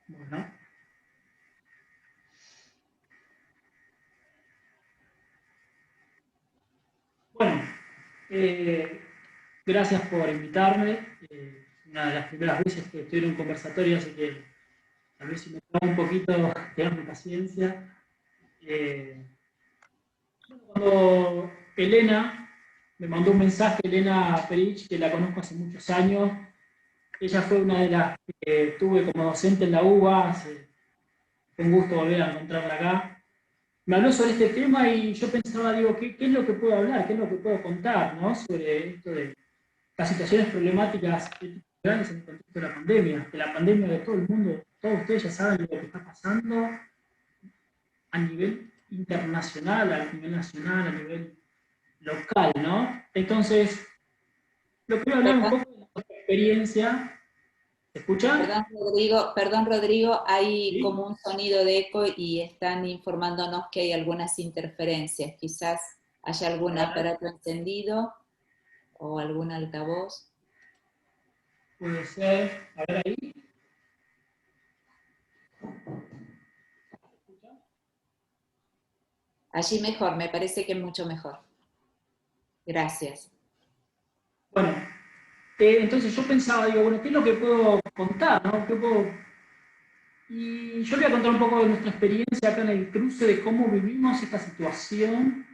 [SPEAKER 8] Bueno. Bueno, gracias por invitarme. Una de las primeras veces que estoy en un conversatorio, así que a ver si me tomo un poquito, tengan paciencia. Cuando Elena me mandó un mensaje, Elena Perich, que la conozco hace muchos años, ella fue una de las que tuve como docente en la UBA, fue un gusto volver a encontrarla acá. Me habló sobre este tema y yo pensaba, digo, ¿qué es lo que puedo hablar? ¿Qué es lo que puedo contar, ¿no? Sobre esto de las situaciones problemáticas grandes en el contexto de la pandemia, de la pandemia de todo el mundo. Todos ustedes ya saben lo que está pasando a nivel internacional, a nivel nacional, a nivel local, ¿no? Entonces, lo que voy a hablar un poco de nuestra experiencia. ¿Se escucha?
[SPEAKER 3] Perdón, Rodrigo, hay
[SPEAKER 8] ¿Sí?
[SPEAKER 3] como un sonido de eco y están informándonos que hay algunas interferencias. Quizás haya algún aparato encendido o algún altavoz.
[SPEAKER 8] Puede ser. A ver ahí.
[SPEAKER 3] Allí mejor, me parece que es mucho mejor. Gracias.
[SPEAKER 8] Bueno, entonces yo pensaba, digo, bueno, ¿qué es lo que puedo contar, no? Y yo le voy a contar un poco de nuestra experiencia acá en el cruce, de cómo vivimos esta situación,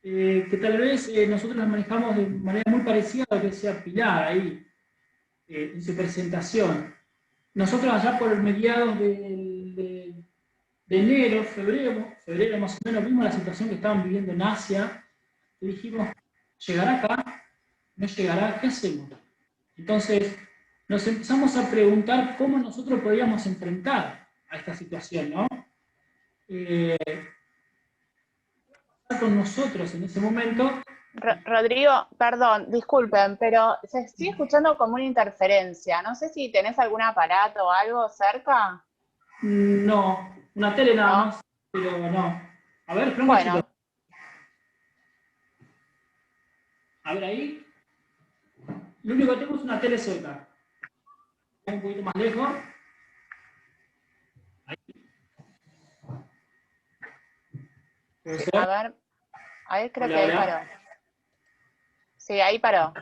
[SPEAKER 8] que tal vez nosotros la manejamos de manera muy parecida a lo que decía Pilar ahí, en su presentación. Nosotros allá por el mediados de enero, febrero más o menos, vimos la situación que estaban viviendo en Asia, y dijimos, ¿llegará acá? ¿No llegará? ¿Qué hacemos? Entonces, nos empezamos a preguntar cómo nosotros podíamos enfrentar a esta situación, ¿no? ¿Qué pasar con nosotros en ese momento?
[SPEAKER 2] Rodrigo, perdón, disculpen, pero se estoy escuchando como una interferencia. No sé si tenés algún aparato o algo cerca.
[SPEAKER 8] No, una tele nada
[SPEAKER 2] ¿No?
[SPEAKER 8] más, pero no. A ver, espera un
[SPEAKER 2] Bueno.
[SPEAKER 8] cachito. A ver ahí. Lo único que tengo es una tele suelta. Un poquito más lejos. Ahí. ¿Puede
[SPEAKER 2] Sí,
[SPEAKER 8] ser?
[SPEAKER 2] a ver, creo
[SPEAKER 8] Hola,
[SPEAKER 2] que ahí
[SPEAKER 8] hola.
[SPEAKER 2] paró. Sí, ahí paró.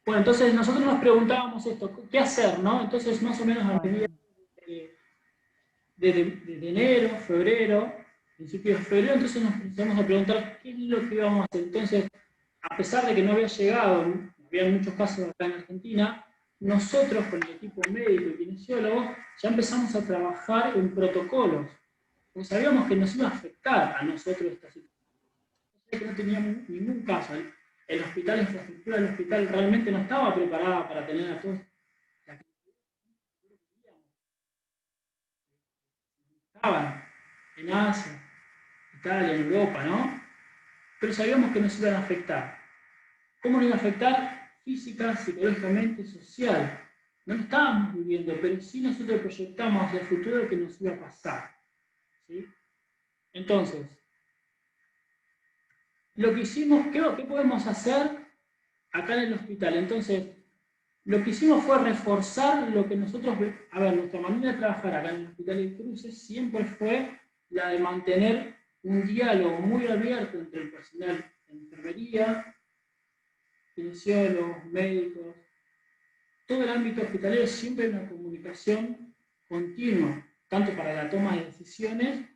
[SPEAKER 8] Bueno, entonces nosotros nos preguntábamos esto, ¿qué hacer, no? Entonces, más o menos a medida de enero, febrero, principios de febrero, entonces nos empezamos a preguntar qué es lo que íbamos a hacer. Entonces, a pesar de que no había llegado, había muchos casos acá en Argentina, nosotros con el equipo médico y kinesiólogos ya empezamos a trabajar en protocolos, porque sabíamos que nos iba a afectar a nosotros esta situación. Que no teníamos ningún caso. El hospital, la infraestructura del hospital realmente no estaba preparada para tener a todos. Estaban en Asia, Italia, en Europa, ¿no? Pero sabíamos que nos iban a afectar. ¿Cómo nos iba a afectar? Física, psicológicamente, social. No lo estábamos viviendo, pero sí nosotros proyectamos hacia el futuro que nos iba a pasar. ¿Sí? Entonces, lo que hicimos, ¿qué podemos hacer acá en el hospital? Entonces, lo que hicimos fue reforzar lo que nosotros, a ver, nuestra manera de trabajar acá en el Hospital de Cruces siempre fue la de mantener un diálogo muy abierto entre el personal de enfermería, kinesiólogos, médicos, todo el ámbito hospitalario, siempre una comunicación continua, tanto para la toma de decisiones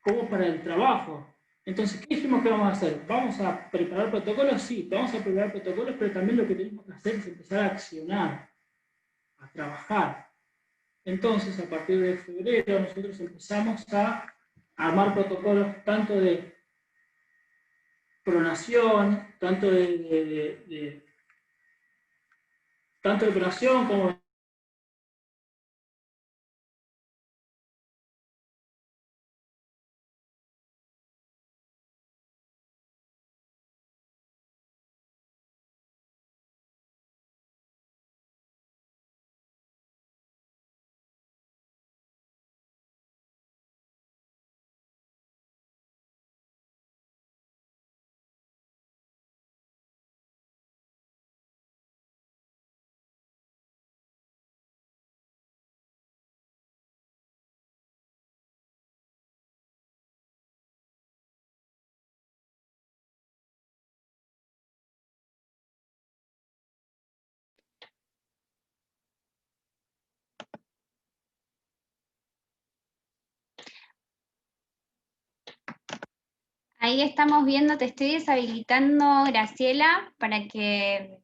[SPEAKER 8] como para el trabajo. Entonces, ¿qué dijimos que vamos a hacer? ¿Vamos a preparar protocolos? Sí, vamos a preparar protocolos, pero también lo que tenemos que hacer es empezar a accionar, a trabajar. Entonces, a partir de febrero, nosotros empezamos a armar protocolos tanto de pronación, tanto de pronación como
[SPEAKER 1] Ahí estamos viendo, te estoy deshabilitando, Graciela, para que,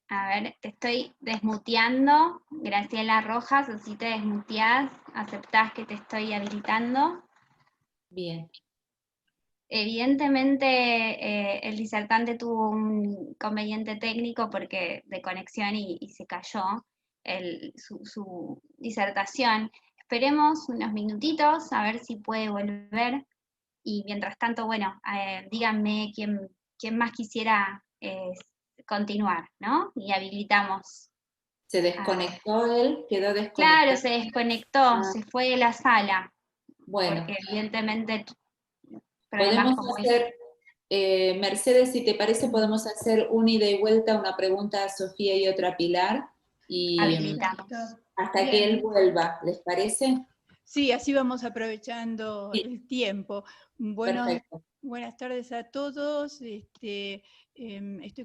[SPEAKER 1] a ver, te estoy desmuteando, Graciela Rojas, así te desmuteás, aceptás que te estoy habilitando.
[SPEAKER 3] Bien.
[SPEAKER 1] Evidentemente el disertante tuvo un inconveniente técnico porque de conexión y se cayó su disertación. Esperemos unos minutitos a ver si puede volver. Y mientras tanto, bueno, díganme quién más quisiera continuar, ¿no? Y habilitamos.
[SPEAKER 3] ¿Se desconectó él? ¿Quedó desconectado?
[SPEAKER 1] Claro, se desconectó, se fue de la sala.
[SPEAKER 3] Bueno.
[SPEAKER 1] Porque evidentemente
[SPEAKER 3] Podemos hacer, Mercedes, si te parece, podemos hacer una ida y vuelta, una pregunta a Sofía y otra a Pilar. Y
[SPEAKER 1] habilitamos.
[SPEAKER 3] hasta
[SPEAKER 5] Bien.
[SPEAKER 3] que él vuelva, ¿les parece?
[SPEAKER 5] Sí, así vamos aprovechando
[SPEAKER 3] Sí.
[SPEAKER 5] el tiempo.
[SPEAKER 3] Perfecto.
[SPEAKER 5] Buenas tardes a todos. Estoy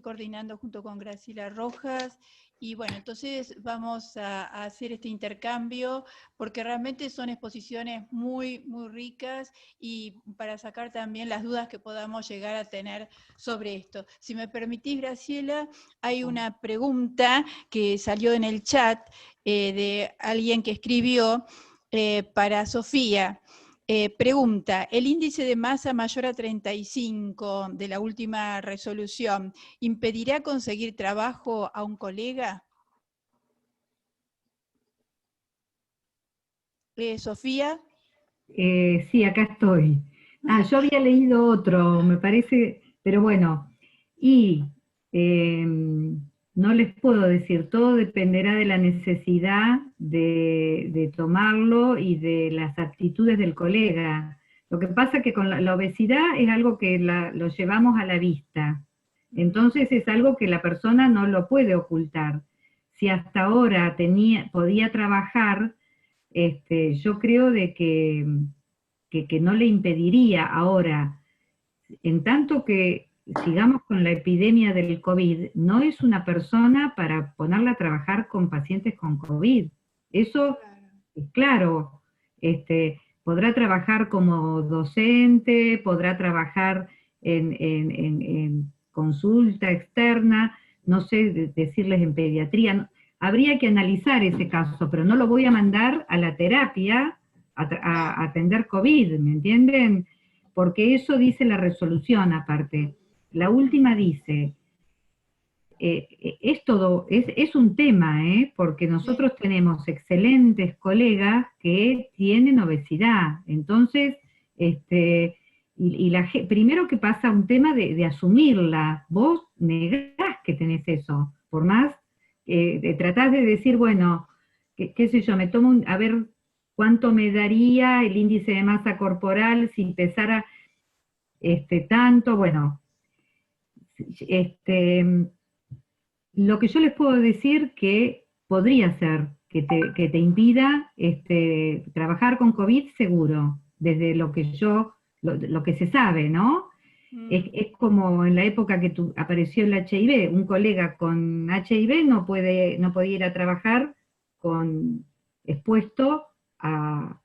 [SPEAKER 5] coordinando junto con Graciela Rojas. Y bueno, entonces vamos a hacer este intercambio porque realmente son exposiciones muy, muy ricas y para sacar también las dudas que podamos llegar a tener sobre esto. Si me permitís, Graciela, hay una pregunta que salió en el chat de alguien que escribió para Sofía. Pregunta, ¿el índice de masa mayor a 35 de la última resolución impedirá conseguir trabajo a un colega? Sofía.
[SPEAKER 6] Sí, acá estoy. Yo había leído otro, me parece, pero bueno. Y No les puedo decir, todo dependerá de la necesidad de tomarlo y de las aptitudes del colega. Lo que pasa es que con la obesidad es algo que lo llevamos a la vista. Entonces es algo que la persona no lo puede ocultar. Si hasta ahora podía trabajar, yo creo de que no le impediría ahora, en tanto que sigamos con la epidemia del COVID, no es una persona para ponerla a trabajar con pacientes con COVID. Eso es claro. Podrá trabajar como docente, podrá trabajar en consulta externa, no sé decirles en pediatría. Habría que analizar ese caso, pero no lo voy a mandar a la terapia a atender COVID, ¿me entienden? Porque eso dice la resolución aparte. La última dice, es un tema, porque nosotros tenemos excelentes colegas que tienen obesidad. Entonces, primero que pasa un tema de asumirla. Vos negás que tenés eso, por más tratás de decir, bueno, qué sé yo, me tomo a ver cuánto me daría el índice de masa corporal si pesara tanto, bueno, lo que yo les puedo decir que podría ser que te impida trabajar con COVID seguro, desde lo que se sabe, ¿no? Es como en la época que apareció el HIV, un colega con HIV no podía ir a trabajar expuesto a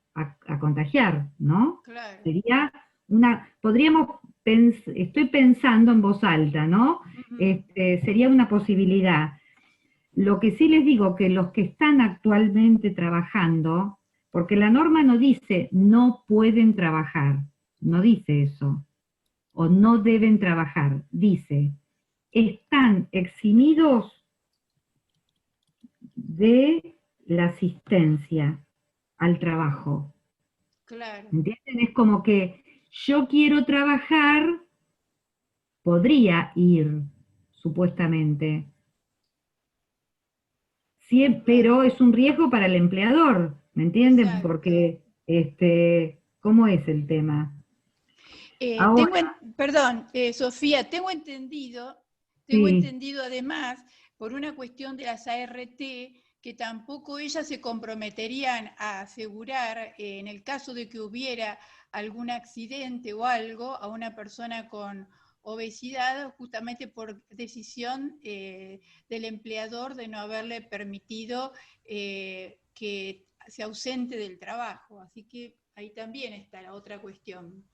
[SPEAKER 6] contagiar, ¿no?
[SPEAKER 5] Claro.
[SPEAKER 6] Sería estoy pensando en voz alta, ¿no? Sería una posibilidad. Lo que sí les digo, que los que están actualmente trabajando, porque la norma no dice no pueden trabajar, no dice eso, o no deben trabajar, dice, están eximidos de la asistencia al trabajo.
[SPEAKER 5] Claro.
[SPEAKER 6] ¿Entienden? Es como que yo quiero trabajar, podría ir, supuestamente. Pero es un riesgo para el empleador, ¿me entienden?
[SPEAKER 5] Exacto.
[SPEAKER 6] Porque, ¿cómo es el tema?
[SPEAKER 5] Perdón, Sofía, tengo entendido además, por una cuestión de las ART, que tampoco ellas se comprometerían a asegurar, en el caso de que hubiera algún accidente o algo, a una persona con obesidad, justamente por decisión del empleador de no haberle permitido que se ausente del trabajo. Así que ahí también está la otra cuestión.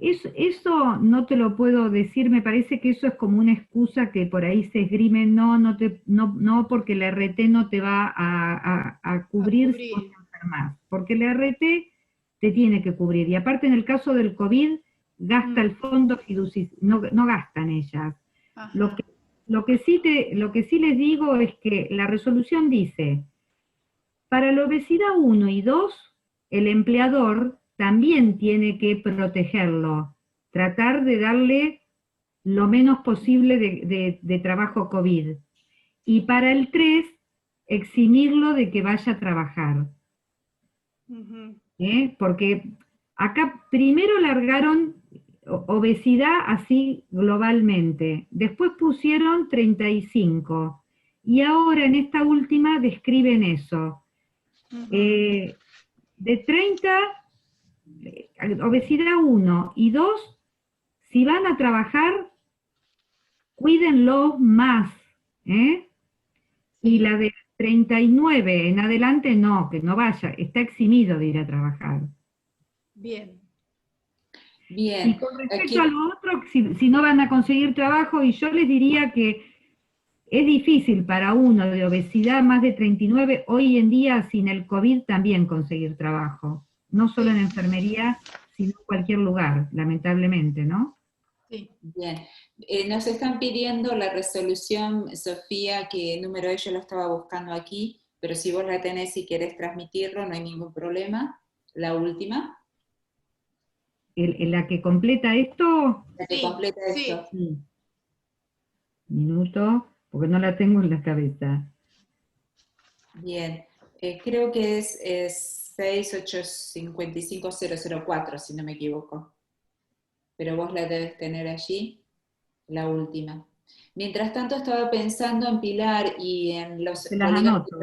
[SPEAKER 6] Eso no te lo puedo decir, me parece que eso es como una excusa que por ahí se esgrime, no porque la RT no te va a cubrir si vos te enfermás, porque la RT te tiene que cubrir, y aparte en el caso del COVID, gasta el fondo fiduciario, no gastan ellas. Lo que sí les digo es que la resolución dice, para la obesidad 1 y 2, el empleador también tiene que protegerlo, tratar de darle lo menos posible de trabajo COVID. Y para el 3, eximirlo de que vaya a trabajar. Porque acá primero largaron obesidad así globalmente, después pusieron 35, y ahora en esta última describen eso. De 30, obesidad 1 y 2, si van a trabajar, cuídenlo más, y la de 39 en adelante no, que no vaya, está eximido de ir a trabajar.
[SPEAKER 5] Bien.
[SPEAKER 6] Y con respecto a lo otro, si no van a conseguir trabajo, y yo les diría que es difícil para uno de obesidad más de 39 hoy en día sin el COVID también conseguir trabajo. No solo en enfermería, sino en cualquier lugar, lamentablemente, ¿no?
[SPEAKER 5] Sí.
[SPEAKER 3] Bien. Nos están pidiendo la resolución, Sofía, que número yo lo estaba buscando aquí, pero si vos la tenés y querés transmitirlo, no hay ningún problema. La última.
[SPEAKER 6] ¿La que completa esto?
[SPEAKER 3] La que completa esto.
[SPEAKER 6] Sí. Minuto. porque no la tengo en la cabeza.
[SPEAKER 3] Bien, creo que es 6855004, si no me equivoco. Pero vos la debes tener allí, la última. Mientras tanto estaba pensando en Pilar y en los
[SPEAKER 6] Se las
[SPEAKER 3] colegas
[SPEAKER 6] anoto.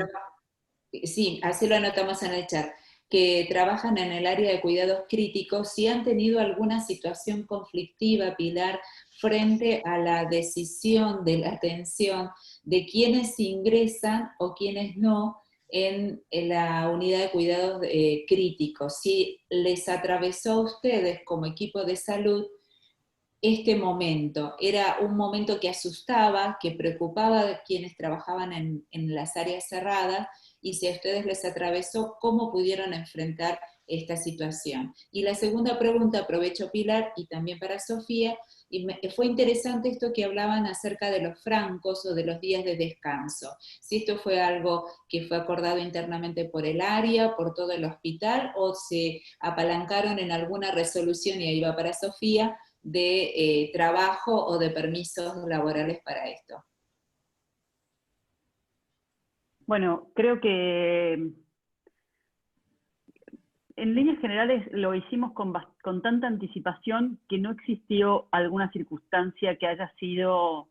[SPEAKER 3] sí, así lo anotamos en el chat, que trabajan en el área de cuidados críticos, si han tenido alguna situación conflictiva, Pilar, frente a la decisión de la atención de quienes ingresan o quienes no en la unidad de cuidados críticos. Si les atravesó a ustedes como equipo de salud este momento, era un momento que asustaba, que preocupaba a quienes trabajaban en las áreas cerradas, y si a ustedes les atravesó, ¿cómo pudieron enfrentar esta situación? Y la segunda pregunta, aprovecho Pilar y también para Sofía, y fue interesante esto que hablaban acerca de los francos o de los días de descanso. Si esto fue algo que fue acordado internamente por el área, por todo el hospital, o se apalancaron en alguna resolución, y ahí va para Sofía, de trabajo o de permisos laborales para esto.
[SPEAKER 7] Bueno, creo que en líneas generales lo hicimos con tanta anticipación que no existió alguna circunstancia que haya sido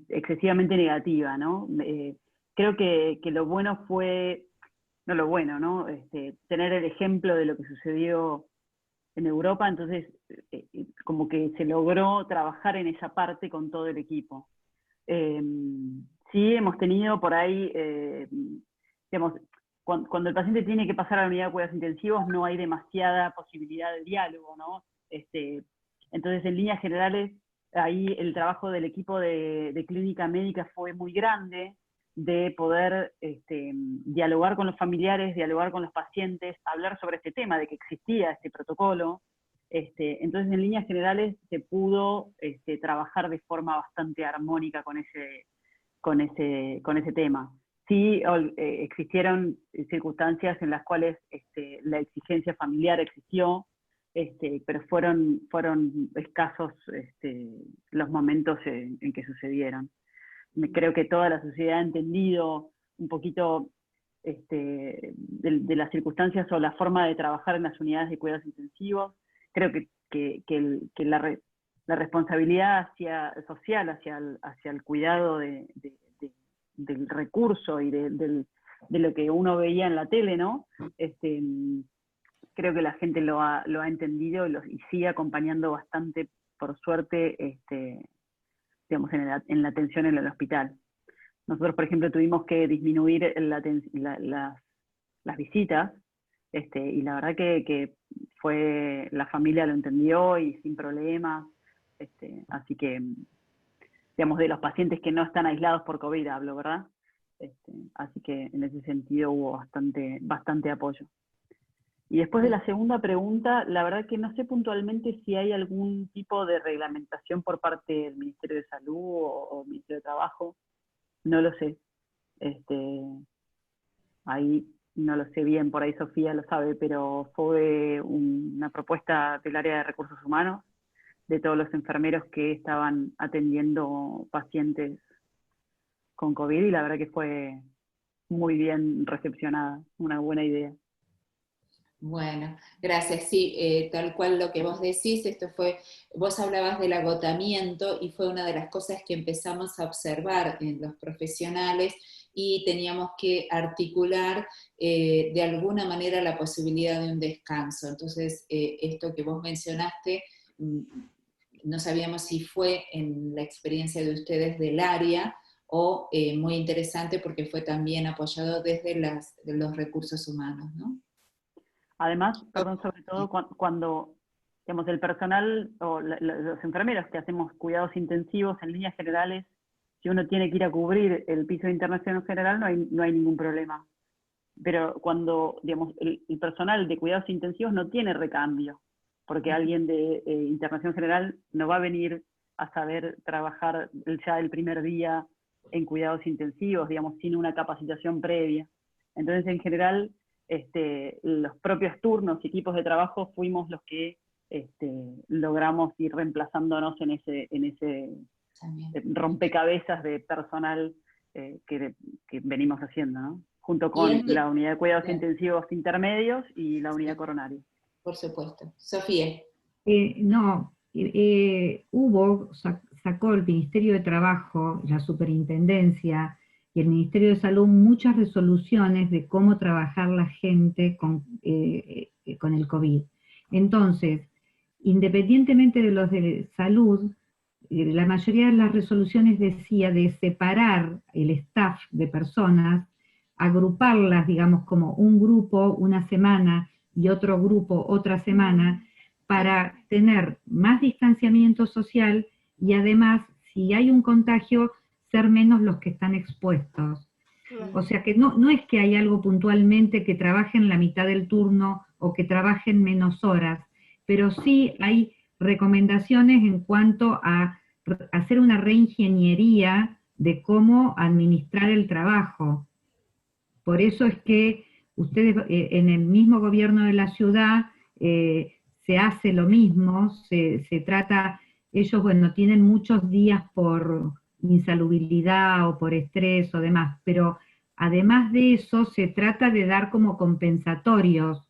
[SPEAKER 7] excesivamente negativa, ¿no? Creo que lo bueno fue, no lo bueno, ¿no? Tener el ejemplo de lo que sucedió en Europa, entonces como que se logró trabajar en esa parte con todo el equipo. Sí hemos tenido por ahí, digamos, cuando el paciente tiene que pasar a la unidad de cuidados intensivos no hay demasiada posibilidad de diálogo, ¿no? Entonces, en líneas generales, ahí el trabajo del equipo de clínica médica fue muy grande, de poder dialogar con los familiares, dialogar con los pacientes, hablar sobre este tema, de que existía este protocolo. Entonces, en líneas generales, se pudo trabajar de forma bastante armónica con ese tema. Sí, existieron circunstancias en las cuales la exigencia familiar existió, pero fueron escasos los momentos en que sucedieron. Creo que toda la sociedad ha entendido un poquito de las circunstancias o la forma de trabajar en las unidades de cuidados intensivos. Creo que la responsabilidad social hacia el cuidado del recurso y de lo que uno veía en la tele, ¿no? Creo que la gente lo ha entendido y sigue acompañando bastante, por suerte, digamos, en la atención en el hospital. Nosotros, por ejemplo, tuvimos que disminuir las visitas, y la verdad que la familia lo entendió y sin problemas, así que, digamos, de los pacientes que no están aislados por COVID hablo, ¿verdad? Así que en ese sentido hubo bastante apoyo. Y después de la segunda pregunta, la verdad que no sé puntualmente si hay algún tipo de reglamentación por parte del Ministerio de Salud o Ministerio de Trabajo, no lo sé. Ahí no lo sé bien, por ahí Sofía lo sabe, pero fue una propuesta del área de recursos humanos, de todos los enfermeros que estaban atendiendo pacientes con COVID, y la verdad que fue muy bien recepcionada, una buena idea.
[SPEAKER 3] Bueno, gracias. Sí, tal cual lo que vos decís, vos hablabas del agotamiento y fue una de las cosas que empezamos a observar en los profesionales, y teníamos que articular de alguna manera la posibilidad de un descanso. Entonces, esto que vos mencionaste, no sabíamos si fue en la experiencia de ustedes del área, o muy interesante porque fue también apoyado desde los recursos humanos, ¿no?
[SPEAKER 7] Además, perdón, sobre todo cuando digamos, el personal o los enfermeros que hacemos cuidados intensivos, en líneas generales, si uno tiene que ir a cubrir el piso de internación general, no hay ningún problema. Pero cuando, digamos, el personal de cuidados intensivos no tiene recambio, porque alguien de internación general no va a venir a saber trabajar ya el primer día en cuidados intensivos, digamos, sin una capacitación previa. Entonces, en general, los propios turnos y equipos de trabajo fuimos los que logramos ir reemplazándonos en ese rompecabezas de personal que venimos haciendo, ¿no? Junto con la unidad de cuidados intensivos intermedios y la unidad coronaria.
[SPEAKER 3] Por supuesto. Sofía.
[SPEAKER 6] Sacó el Ministerio de Trabajo, la Superintendencia y el Ministerio de Salud muchas resoluciones de cómo trabajar la gente con el COVID. Entonces, independientemente de los de salud, la mayoría de las resoluciones decía de separar el staff de personas, agruparlas, digamos, como un grupo una semana y otro grupo otra semana, para tener más distanciamiento social y además, si hay un contagio, ser menos los que están expuestos. O sea que no es que hay algo puntualmente que trabajen la mitad del turno o que trabajen menos horas, pero sí hay recomendaciones en cuanto a hacer una reingeniería de cómo administrar el trabajo. Por eso es que ustedes en el mismo gobierno de la ciudad se hace lo mismo, se trata, ellos bueno, tienen muchos días por insalubridad o por estrés o demás, pero además de eso se trata de dar como compensatorios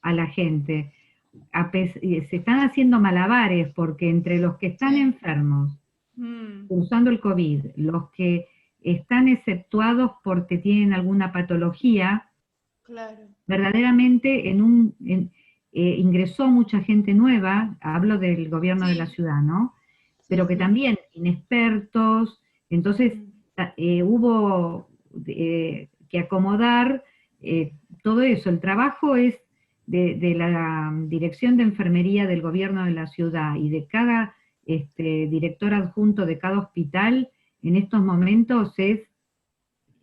[SPEAKER 6] a la gente. Se están haciendo malabares porque entre los que están enfermos, usando el COVID, los que están exceptuados porque tienen alguna patología, verdaderamente ingresó mucha gente nueva, hablo del gobierno de la ciudad, ¿no? Pero que también inexpertos, entonces hubo que acomodar todo eso. El trabajo es de la Dirección de Enfermería del gobierno de la ciudad y de cada director adjunto de cada hospital, en estos momentos es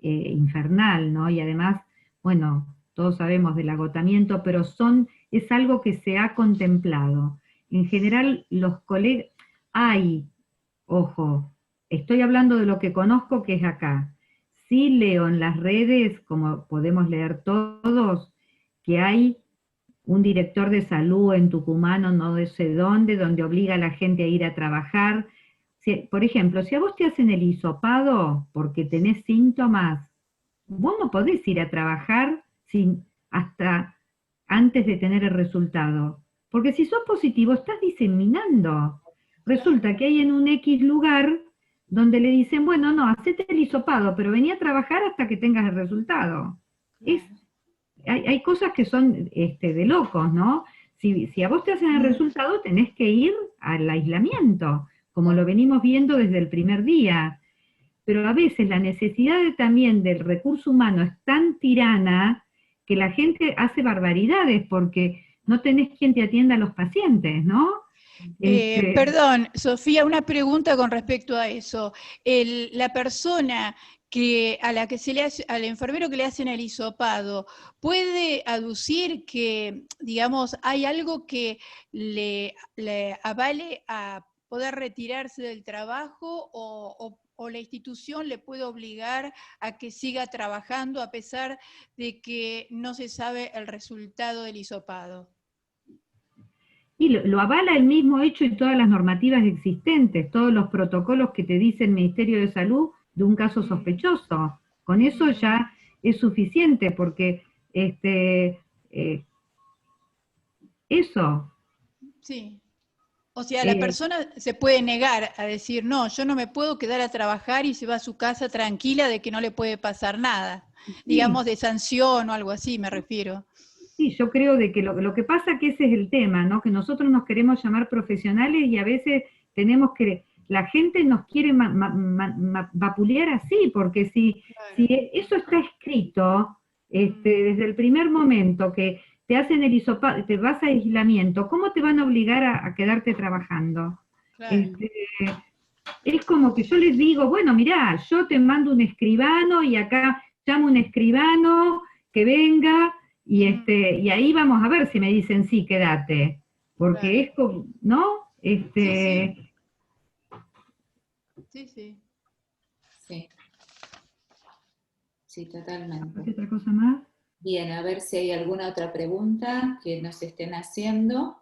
[SPEAKER 6] infernal, ¿no? Y además, bueno, todos sabemos del agotamiento, pero es algo que se ha contemplado. En general, los colegas, ojo, estoy hablando de lo que conozco que es acá. Sí leo en las redes, como podemos leer todos, que hay un director de salud en Tucumán o no sé dónde, donde obliga a la gente a ir a trabajar. Por ejemplo, si a vos te hacen el hisopado porque tenés síntomas, vos no podés ir a trabajar hasta antes de tener el resultado. Porque si sos positivo, estás diseminando. Resulta que hay en un X lugar donde le dicen, bueno, no, hacete el hisopado, pero vení a trabajar hasta que tengas el resultado. Hay cosas que son de locos, ¿no? Si a vos te hacen el resultado, tenés que ir al aislamiento, como lo venimos viendo desde el primer día. Pero a veces la necesidad también del recurso humano es tan tirana que la gente hace barbaridades porque no tenés quien te atienda a los pacientes, ¿no?
[SPEAKER 5] Perdón, Sofía, una pregunta con respecto a eso. La persona al enfermero que le hacen el hisopado, ¿puede aducir que, digamos, hay algo que le avale a poder retirarse del trabajo o la institución le puede obligar a que siga trabajando a pesar de que no se sabe el resultado del hisopado?
[SPEAKER 6] Y lo avala el mismo hecho y todas las normativas existentes, todos los protocolos que te dice el Ministerio de Salud de un caso sospechoso. Con eso ya es suficiente, porque eso.
[SPEAKER 5] Sí. O sea, la persona se puede negar a decir, no, yo no me puedo quedar a trabajar y se va a su casa tranquila de que no le puede pasar nada. Sí. Digamos, de sanción o algo así, me refiero.
[SPEAKER 6] Sí, yo creo de que lo que pasa que ese es el tema, ¿no? Que nosotros nos queremos llamar profesionales y a veces tenemos que... La gente nos quiere vapulear así, porque si eso está escrito desde el primer momento que te hacen el hisopado, te vas a aislamiento, ¿cómo te van a obligar a quedarte trabajando? Claro. Es como que yo les digo, bueno, mirá, yo te mando un escribano y acá llamo un escribano que venga y ahí vamos a ver si me dicen sí, quédate. Porque claro. Es como, ¿no?
[SPEAKER 5] Sí.
[SPEAKER 3] Sí, totalmente.
[SPEAKER 6] ¿Hay otra cosa más?
[SPEAKER 3] Bien, a ver si hay alguna otra pregunta que nos estén haciendo.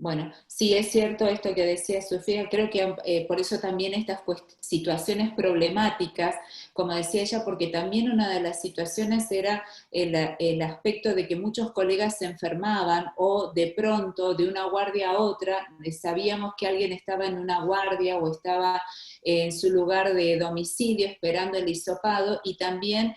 [SPEAKER 3] Bueno, sí es cierto esto que decía Sofía, creo que por eso también estas situaciones problemáticas, como decía ella, porque también una de las situaciones era el aspecto de que muchos colegas se enfermaban o de pronto, de una guardia a otra, sabíamos que alguien estaba en una guardia o estaba en su lugar de domicilio esperando el hisopado, y también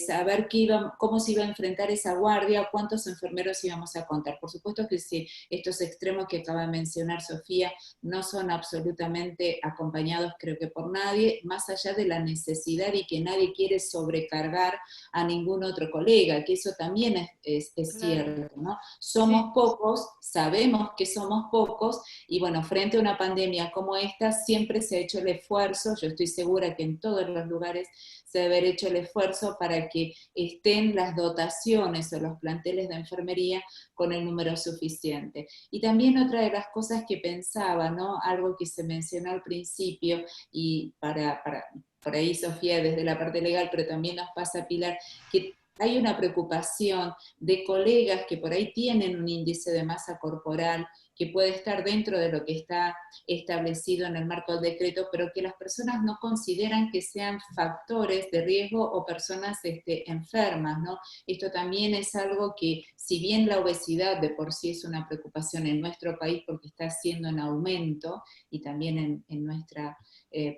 [SPEAKER 3] saber cómo se iba a enfrentar esa guardia, cuántos enfermeros íbamos a contar. Por supuesto que sí, estos extremos que acaba de mencionar Sofía no son absolutamente acompañados, creo que por nadie, más allá de la necesidad y que nadie quiere sobrecargar a ningún otro colega, que eso también es
[SPEAKER 5] Claro.
[SPEAKER 3] cierto, ¿no? Somos pocos, sabemos que somos pocos, y bueno, frente a una pandemia como esta, siempre se ha hecho el esfuerzo, yo estoy segura que en todos los lugares se debe haber hecho el esfuerzo para que estén las dotaciones o los planteles de enfermería con el número suficiente. Y también otra de las cosas que pensaba, ¿no? Algo que se mencionó al principio, y por ahí Sofía desde la parte legal, pero también nos pasa Pilar, que hay una preocupación de colegas que por ahí tienen un índice de masa corporal que puede estar dentro de lo que está establecido en el marco del decreto, pero que las personas no consideran que sean factores de riesgo o personas enfermas, ¿no? Esto también es algo que, si bien la obesidad de por sí es una preocupación en nuestro país porque está siendo en aumento, y también en nuestra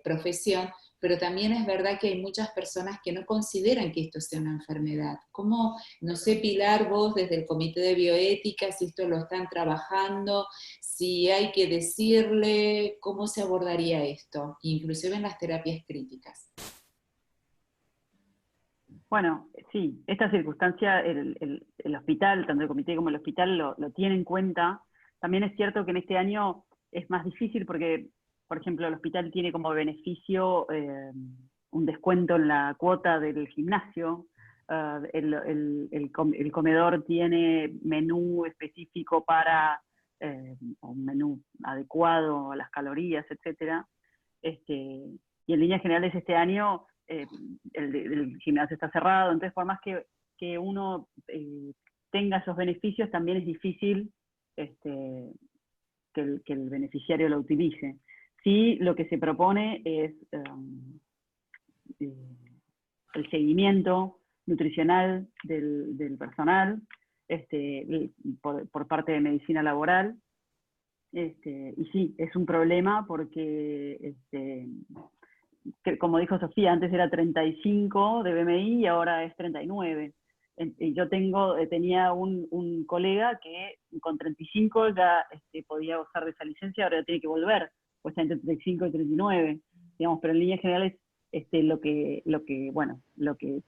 [SPEAKER 3] profesión, pero también es verdad que hay muchas personas que no consideran que esto sea una enfermedad. ¿Cómo, no sé, Pilar, vos desde el Comité de Bioética, si esto lo están trabajando, si hay que decirle, cómo se abordaría esto, inclusive en las terapias críticas?
[SPEAKER 7] Bueno, sí, esta circunstancia el hospital, tanto el comité como el hospital, lo tiene en cuenta. También es cierto que en este año es más difícil porque, por ejemplo, el hospital tiene como beneficio un descuento en la cuota del gimnasio, el comedor tiene menú específico para un menú adecuado a las calorías, etc. Y en líneas generales este año el gimnasio está cerrado, entonces por más que uno tenga esos beneficios, también es difícil que el beneficiario lo utilice. Sí, lo que se propone es el seguimiento nutricional del personal por parte de medicina laboral. Y sí, es un problema porque, como dijo Sofía, antes era 35 de BMI y ahora es 39. Yo tenía un colega que con 35 ya podía gozar de esa licencia, ahora tiene que volver, pues está entre 35 y 39, digamos, pero en líneas generales lo que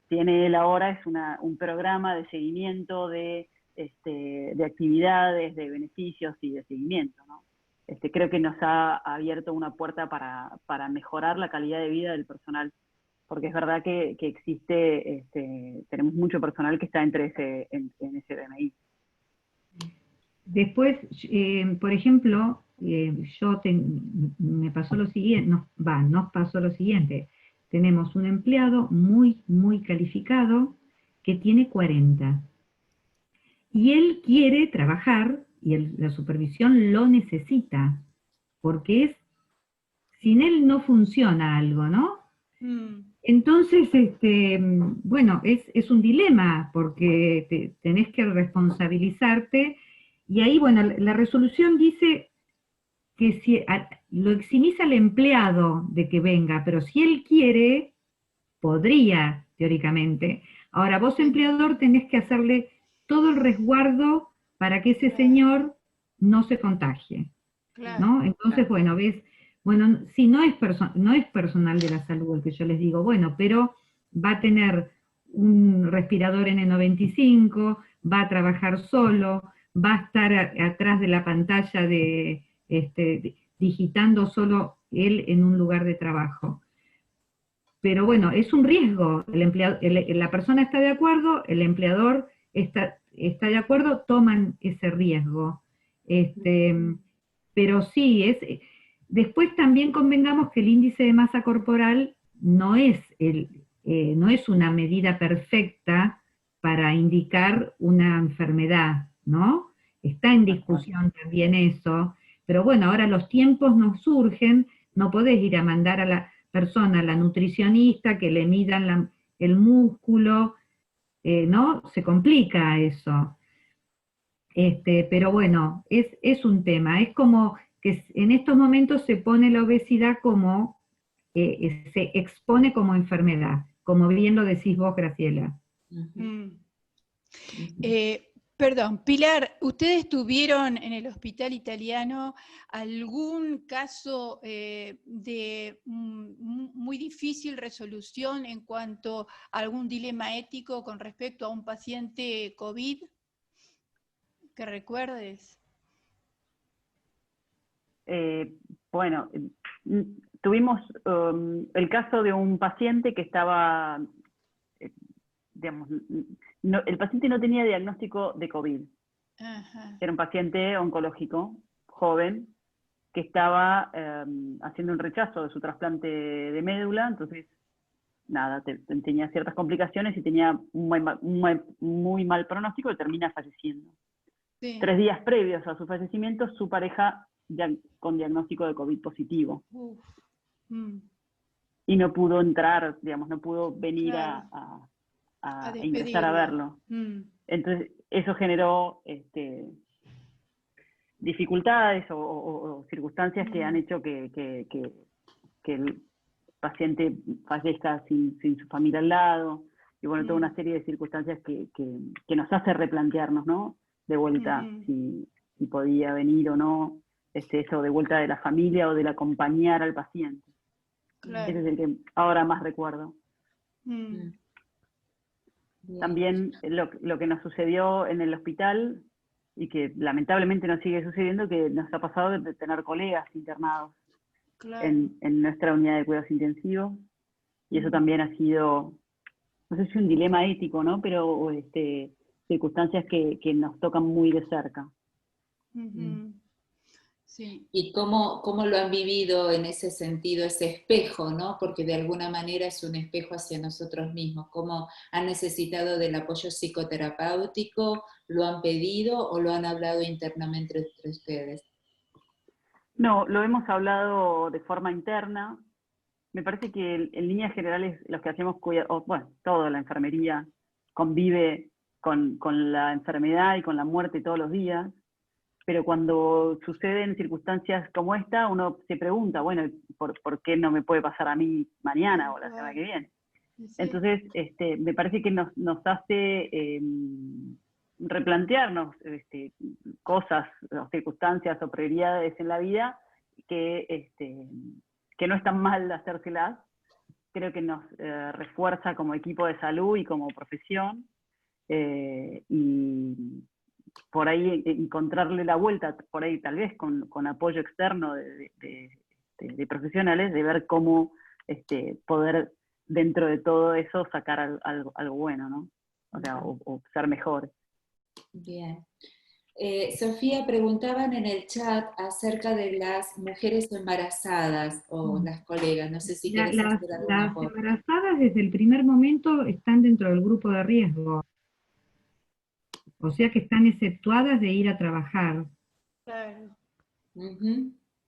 [SPEAKER 7] tiene él ahora es un programa de seguimiento de actividades, de beneficios y de seguimiento, ¿no? Creo que nos ha abierto una puerta para mejorar la calidad de vida del personal, porque es verdad que existe, tenemos mucho personal que está en ese BMI.
[SPEAKER 6] Después, por ejemplo, me pasó lo siguiente, nos pasó lo siguiente. Tenemos un empleado muy, muy calificado que tiene 40. Y él quiere trabajar, y la supervisión lo necesita, porque sin él no funciona algo, ¿no? Entonces, bueno, es un dilema, porque tenés que responsabilizarte, y ahí, bueno, la resolución dice que si lo eximís al empleado de que venga, pero si él quiere, podría, teóricamente. Ahora, vos, empleador, tenés que hacerle todo el resguardo para que ese señor no se contagie, ¿no? Entonces, bueno, ves, bueno, si no es personal de la salud el que yo les digo, bueno, pero va a tener un respirador N95, va a trabajar solo, va a estar atrás de la pantalla digitando solo él en un lugar de trabajo. Pero bueno, es un riesgo. La persona está de acuerdo, el empleador está de acuerdo, toman ese riesgo. Pero sí, después también convengamos que el índice de masa corporal no es una medida perfecta para indicar una enfermedad, ¿no? está en discusión también eso, pero bueno, ahora los tiempos nos surgen, no podés ir a mandar a la persona, a la nutricionista, que le midan el músculo, ¿no? Se complica eso. Pero bueno, es un tema, es como que en estos momentos se pone la obesidad como, se expone como enfermedad, como bien lo decís vos, Graciela.
[SPEAKER 5] Perdón, Pilar, ¿ustedes tuvieron en el hospital italiano algún caso de muy difícil resolución en cuanto a algún dilema ético con respecto a un paciente COVID? ¿Que recuerdes?
[SPEAKER 7] Bueno, tuvimos el caso de un paciente que estaba, digamos, el paciente no tenía diagnóstico de COVID.
[SPEAKER 5] Ajá.
[SPEAKER 7] Era un paciente oncológico, joven, que estaba haciendo un rechazo de su trasplante de médula, entonces, nada, tenía ciertas complicaciones y tenía un muy mal pronóstico y termina falleciendo.
[SPEAKER 5] Sí.
[SPEAKER 7] 3 días previos a su fallecimiento, su pareja con diagnóstico de COVID positivo. Y no pudo entrar, digamos, no pudo venir
[SPEAKER 5] Claro.
[SPEAKER 7] a ingresar a verlo. Entonces, eso generó dificultades o circunstancias que han hecho que el paciente fallezca sin su familia al lado, y bueno, toda una serie de circunstancias que nos hace replantearnos, ¿no? De vuelta, si podía venir o no, eso de vuelta de la familia o del acompañar al paciente.
[SPEAKER 5] Claro.
[SPEAKER 7] Ese es el que ahora más recuerdo. También lo que nos sucedió en el hospital, y que lamentablemente nos sigue sucediendo, que nos ha pasado de tener colegas internados
[SPEAKER 5] Claro.
[SPEAKER 7] en nuestra unidad de cuidados intensivos, y eso también ha sido, no sé si un dilema ético, ¿no? Pero circunstancias que nos tocan muy de cerca.
[SPEAKER 5] Sí.
[SPEAKER 3] Y cómo lo han vivido en ese sentido, ese espejo, ¿no? Porque de alguna manera es un espejo hacia nosotros mismos. ¿Cómo han necesitado del apoyo psicoterapéutico? ¿Lo han pedido o lo han hablado internamente entre ustedes?
[SPEAKER 7] No, lo hemos hablado de forma interna. Me parece que en líneas generales los que hacemos cuidado, bueno, toda la enfermería convive con la enfermedad y con la muerte todos los días. Pero cuando suceden circunstancias como esta, uno se pregunta, bueno, ¿por qué no me puede pasar a mí mañana o la semana que viene?
[SPEAKER 5] Sí.
[SPEAKER 7] Entonces, me parece que nos hace replantearnos cosas, o circunstancias o prioridades en la vida que no es tan mal hacérselas. Creo que nos refuerza como equipo de salud y como profesión, y por ahí encontrarle la vuelta, por ahí tal vez con apoyo externo de profesionales, de ver cómo poder dentro de todo eso sacar algo bueno, ¿no? O sea, o ser mejor.
[SPEAKER 3] Bien. Sofía, preguntaban en el chat acerca de las mujeres embarazadas o las colegas, no sé si querés hacer alguna
[SPEAKER 6] Las
[SPEAKER 3] aporte.
[SPEAKER 6] embarazadas desde el primer momento están dentro del grupo de riesgo. O sea que están exceptuadas de ir a trabajar.
[SPEAKER 5] Claro.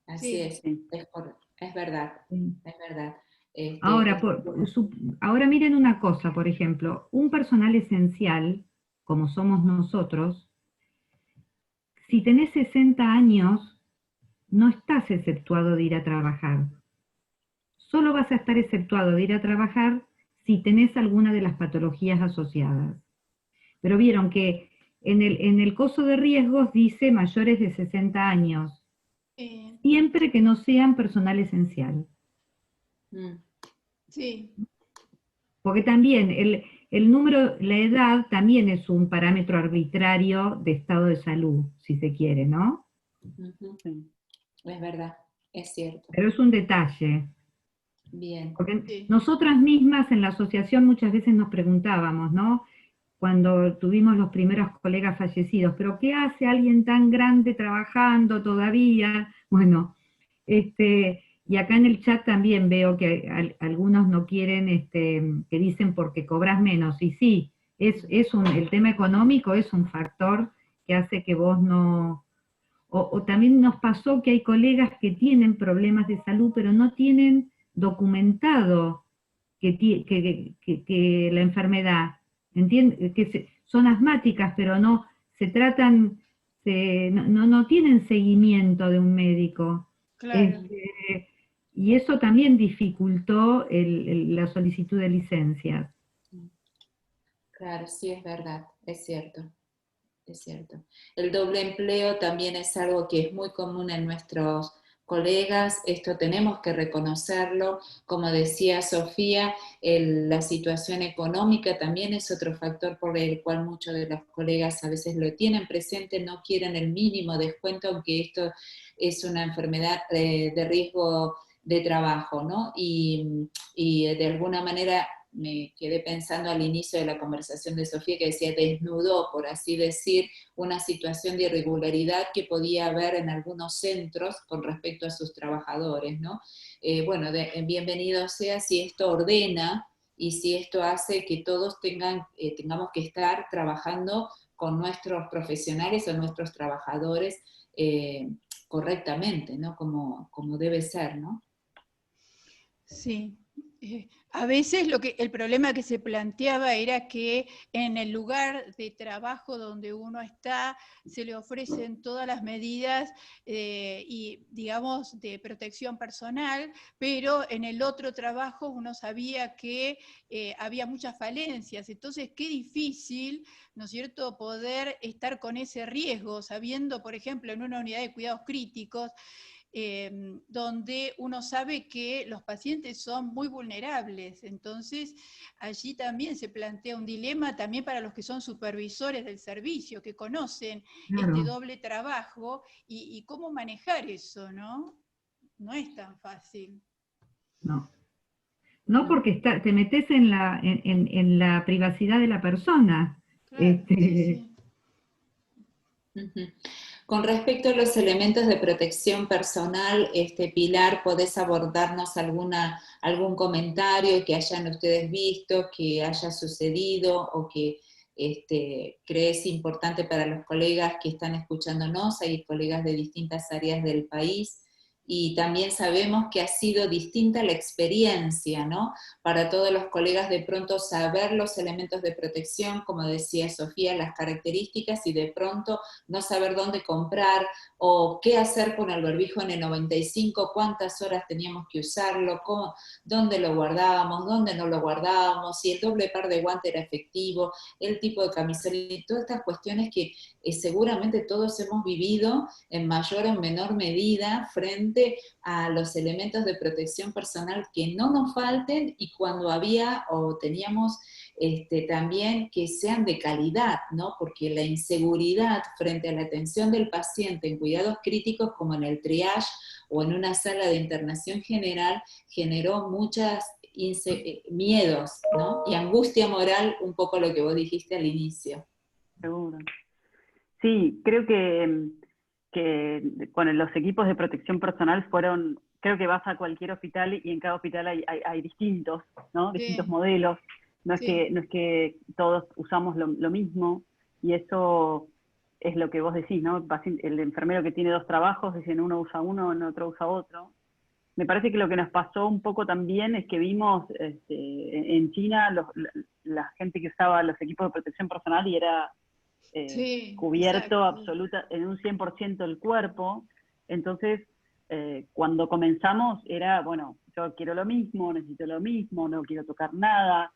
[SPEAKER 3] Así
[SPEAKER 5] Sí.
[SPEAKER 3] es verdad, es verdad.
[SPEAKER 6] Ahora, ahora miren una cosa, por ejemplo, un personal esencial, como somos nosotros, si tenés 60 años, no estás exceptuado de ir a trabajar. Solo vas a estar exceptuado de ir a trabajar si tenés alguna de las patologías asociadas. Pero vieron que en el coso de riesgos dice mayores de 60 años, siempre que no sean personal esencial.
[SPEAKER 5] Sí.
[SPEAKER 6] Porque también el número, la edad también es un parámetro arbitrario de estado de salud, si se quiere, ¿no?
[SPEAKER 3] Es verdad, es cierto.
[SPEAKER 6] Pero es un detalle.
[SPEAKER 3] Bien.
[SPEAKER 6] Porque nosotras mismas en la asociación muchas veces nos preguntábamos, ¿no? Cuando tuvimos los primeros colegas fallecidos, ¿pero qué hace alguien tan grande trabajando todavía? Bueno, y acá en el chat también veo que algunos no quieren, que dicen porque cobras menos, y sí, el tema económico es un factor que hace que vos no... O también nos pasó que hay colegas que tienen problemas de salud, pero no tienen documentado que la enfermedad, ¿entiendes? Son asmáticas, pero no se tratan, no tienen seguimiento de un médico.
[SPEAKER 5] Claro.
[SPEAKER 6] Y eso también dificultó la solicitud de licencias.
[SPEAKER 3] Claro, sí, es verdad, es cierto. Es cierto. El doble empleo también es algo que es muy común en nuestros colegas, esto tenemos que reconocerlo. Como decía Sofía, la situación económica también es otro factor por el cual muchos de los colegas a veces lo tienen presente, no quieren el mínimo descuento, aunque esto es una enfermedad de riesgo de trabajo, ¿no? Y de alguna manera me quedé pensando al inicio de la conversación de Sofía, que decía, desnudó, por así decir, una situación de irregularidad que podía haber en algunos centros con respecto a sus trabajadores, ¿no? Bueno, bienvenido sea si esto ordena y si esto hace que todos tengamos que estar trabajando con nuestros profesionales o nuestros trabajadores correctamente, ¿no? Como debe ser, ¿no?
[SPEAKER 5] Sí. A veces el problema que se planteaba era que en el lugar de trabajo donde uno está se le ofrecen todas las medidas y, digamos, de protección personal, pero en el otro trabajo uno sabía que había muchas falencias. Entonces, qué difícil, ¿no es cierto?, poder estar con ese riesgo, sabiendo, por ejemplo, en una unidad de cuidados críticos, donde uno sabe que los pacientes son muy vulnerables. Entonces, allí también se plantea un dilema también para los que son supervisores del servicio, que conocen
[SPEAKER 6] Claro.
[SPEAKER 5] este doble trabajo y cómo manejar eso, ¿no? No es tan fácil.
[SPEAKER 6] No. No, porque te metes en la privacidad de la persona.
[SPEAKER 5] Claro, sí.
[SPEAKER 3] Uh-huh. Con respecto a los elementos de protección personal, Pilar, ¿podés abordarnos algún comentario que hayan ustedes visto, que haya sucedido o que crees importante para los colegas que están escuchándonos? Hay colegas de distintas áreas del país. Y también sabemos que ha sido distinta la experiencia, ¿no? Para todos los colegas de pronto saber los elementos de protección, como decía Sofía, las características, y de pronto no saber dónde comprar o qué hacer con el barbijo N95, cuántas horas teníamos que usarlo, dónde lo guardábamos, dónde no lo guardábamos, si el doble par de guante era efectivo, el tipo de camiseta, y todas estas cuestiones que seguramente todos hemos vivido en mayor o menor medida frente a los elementos de protección personal, que no nos falten, y cuando había o teníamos también que sean de calidad, ¿no? Porque la inseguridad frente a la atención del paciente en cuidados críticos, como en el triage o en una sala de internación general, generó muchos miedos, ¿no? Y angustia moral, un poco lo que vos dijiste al inicio.
[SPEAKER 7] Seguro. Sí, creo que con los equipos de protección personal creo que vas a cualquier hospital y en cada hospital hay distintos, ¿no?
[SPEAKER 5] Sí.
[SPEAKER 7] Distintos modelos. No es que todos usamos lo mismo, y eso es lo que vos decís, ¿no? El enfermero que tiene dos trabajos, dicen uno usa uno, en otro usa otro. Me parece que lo que nos pasó un poco también es que vimos en China la gente que usaba los equipos de protección personal y era cubierto absoluta en un 100% el cuerpo. Entonces, cuando comenzamos era, bueno, yo quiero lo mismo, necesito lo mismo, no quiero tocar nada.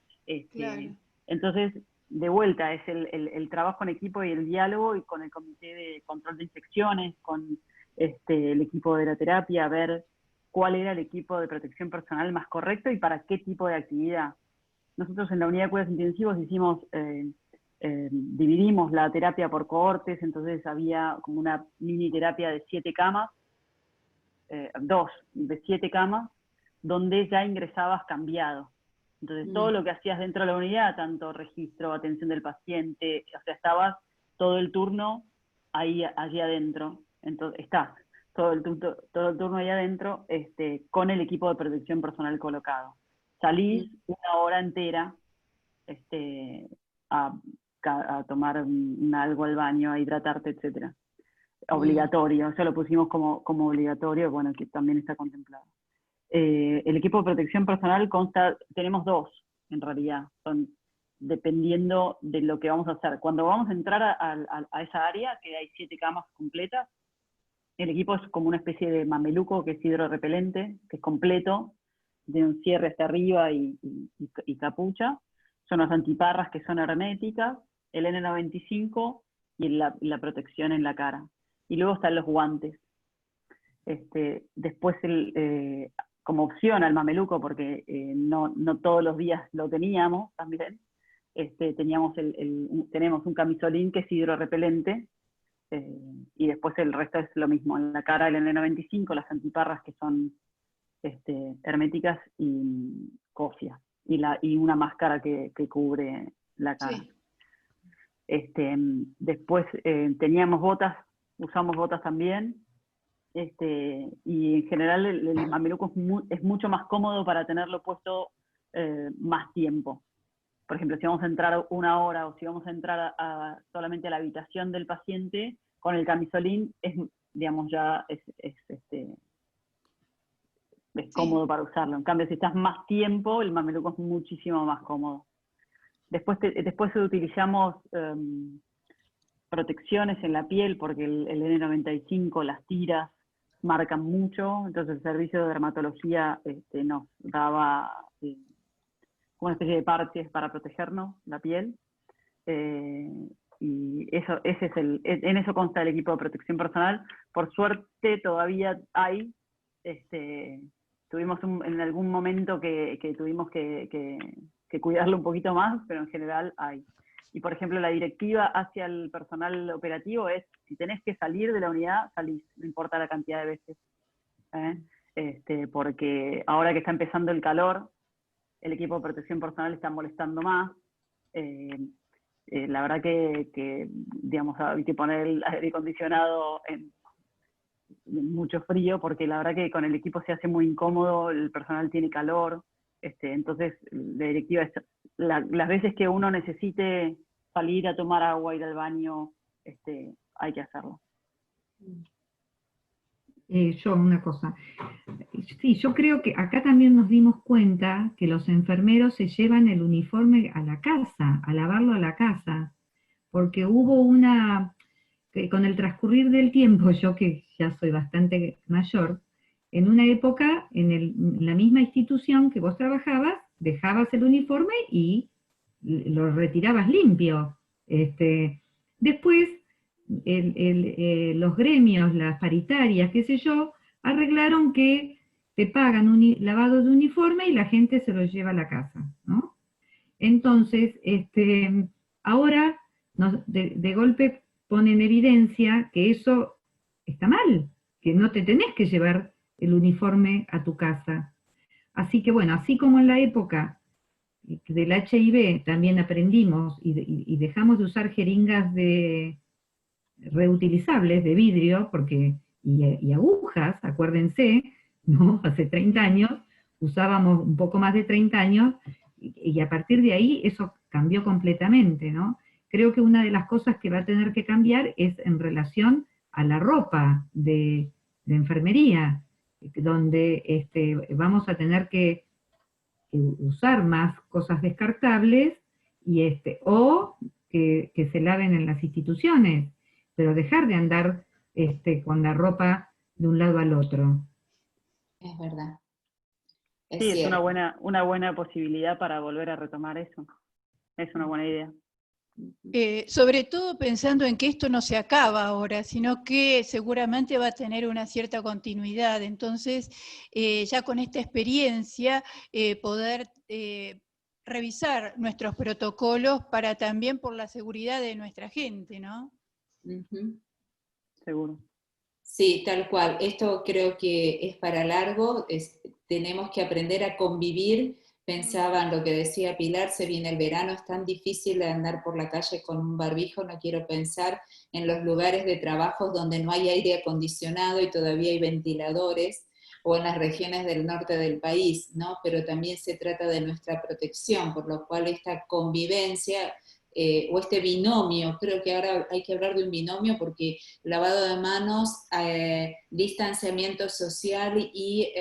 [SPEAKER 5] Claro.
[SPEAKER 7] Entonces, de vuelta, es el trabajo en equipo y el diálogo, y con el comité de control de infecciones, con el equipo de la terapia, a ver cuál era el equipo de protección personal más correcto y para qué tipo de actividad. Nosotros en la unidad de cuidados intensivos dividimos la terapia por cohortes, entonces había como una mini terapia de 7 camas, 2 de 7 camas, donde ya ingresabas cambiado. Entonces todo lo que hacías dentro de la unidad, tanto registro, atención del paciente, o sea, estabas todo el turno allí adentro. Entonces estás todo el turno ahí adentro con el equipo de protección personal colocado. Salís una hora entera a tomar algo al baño, a hidratarte, etcétera. Obligatorio, ya lo pusimos como obligatorio, bueno, que también está contemplado. El equipo de protección personal tenemos 2, en realidad, son dependiendo de lo que vamos a hacer. Cuando vamos a entrar a esa área, que hay 7 camas completas, el equipo es como una especie de mameluco que es hidrorrepelente, que es completo, tiene un cierre hasta arriba y capucha. Son las antiparras que son herméticas, el N95 y la protección en la cara. Y luego están los guantes. Después, como opción al mameluco, porque no todos los días lo teníamos también, tenemos un camisolín que es hidrorrepelente, y después el resto es lo mismo. En la cara el N95, las antiparras que son herméticas y cofia. Y una máscara que cubre la cara. Sí. Después teníamos botas, usamos botas también, y en general el mameluco es mucho más cómodo para tenerlo puesto más tiempo. Por ejemplo, si vamos a entrar 1 hora o si vamos a entrar solamente a la habitación del paciente, con el camisolín digamos, ya es cómodo para usarlo. En cambio, si estás más tiempo, el mameluco es muchísimo más cómodo. Después utilizamos protecciones en la piel, porque el N95, las tiras, marcan mucho, entonces el servicio de dermatología nos daba una especie de parches para protegernos la piel, y en eso consta el equipo de protección personal. Por suerte todavía hay, tuvimos en algún momento que tuvimos que cuidarlo un poquito más, pero en general hay. Y por ejemplo, la directiva hacia el personal operativo es: si tenés que salir de la unidad, salís, no importa la cantidad de veces. Porque ahora que está empezando el calor, el equipo de protección personal está molestando más. La verdad que digamos, hay que poner el aire acondicionado en mucho frío, porque la verdad que con el equipo se hace muy incómodo, el personal tiene calor. Entonces la directiva es, las veces que uno necesite salir a tomar agua, ir al baño, hay que hacerlo.
[SPEAKER 6] Una cosa. Sí, yo creo que acá también nos dimos cuenta que los enfermeros se llevan el uniforme a la casa, a lavarlo a la casa, porque hubo que con el transcurrir del tiempo, yo que ya soy bastante mayor, en una época, en la misma institución que vos trabajabas, dejabas el uniforme y lo retirabas limpio. Después, los gremios, las paritarias, qué sé yo, arreglaron que te pagan un lavado de uniforme y la gente se lo lleva a la casa, ¿no? Entonces, ahora de golpe pone en evidencia que eso está mal, que no te tenés que llevar el uniforme a tu casa. Así que bueno, así como en la época del HIV también aprendimos y dejamos de usar jeringas reutilizables de vidrio, y agujas, acuérdense, ¿no? Hace 30 años, usábamos un poco más de 30 años, y a partir de ahí eso cambió completamente, ¿no? Creo que una de las cosas que va a tener que cambiar es en relación a la ropa de enfermería, donde vamos a tener que usar más cosas descartables, o que se laven en las instituciones, pero dejar de andar con la ropa de un lado al otro.
[SPEAKER 3] Es verdad.
[SPEAKER 7] Sí, es una buena posibilidad para volver a retomar eso. Es una buena idea.
[SPEAKER 5] Sobre todo pensando en que esto no se acaba ahora, sino que seguramente va a tener una cierta continuidad. Entonces, ya con esta experiencia, poder revisar nuestros protocolos para también por la seguridad de nuestra gente, ¿no?
[SPEAKER 7] Seguro.
[SPEAKER 3] Sí, tal cual. Esto creo que es para largo. Tenemos que aprender a convivir. Pensaba en lo que decía Pilar, se viene el verano, es tan difícil de andar por la calle con un barbijo, no quiero pensar en los lugares de trabajo donde no hay aire acondicionado y todavía hay ventiladores, o en las regiones del norte del país, ¿no? Pero también se trata de nuestra protección, por lo cual esta convivencia o este binomio, creo que ahora hay que hablar de un binomio porque lavado de manos, distanciamiento social y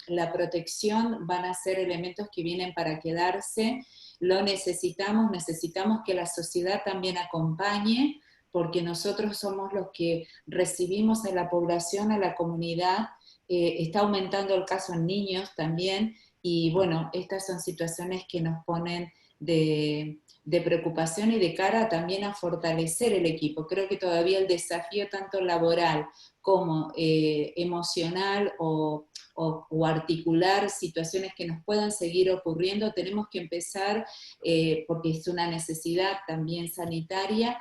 [SPEAKER 3] la protección van a ser elementos que vienen para quedarse. Lo necesitamos que la sociedad también acompañe, porque nosotros somos los que recibimos a la población, a la comunidad. Está aumentando el caso en niños también, y bueno, estas son situaciones que nos ponen de preocupación y de cara también a fortalecer el equipo. Creo que todavía el desafío tanto laboral como emocional o articular situaciones que nos puedan seguir ocurriendo, tenemos que empezar, porque es una necesidad también sanitaria,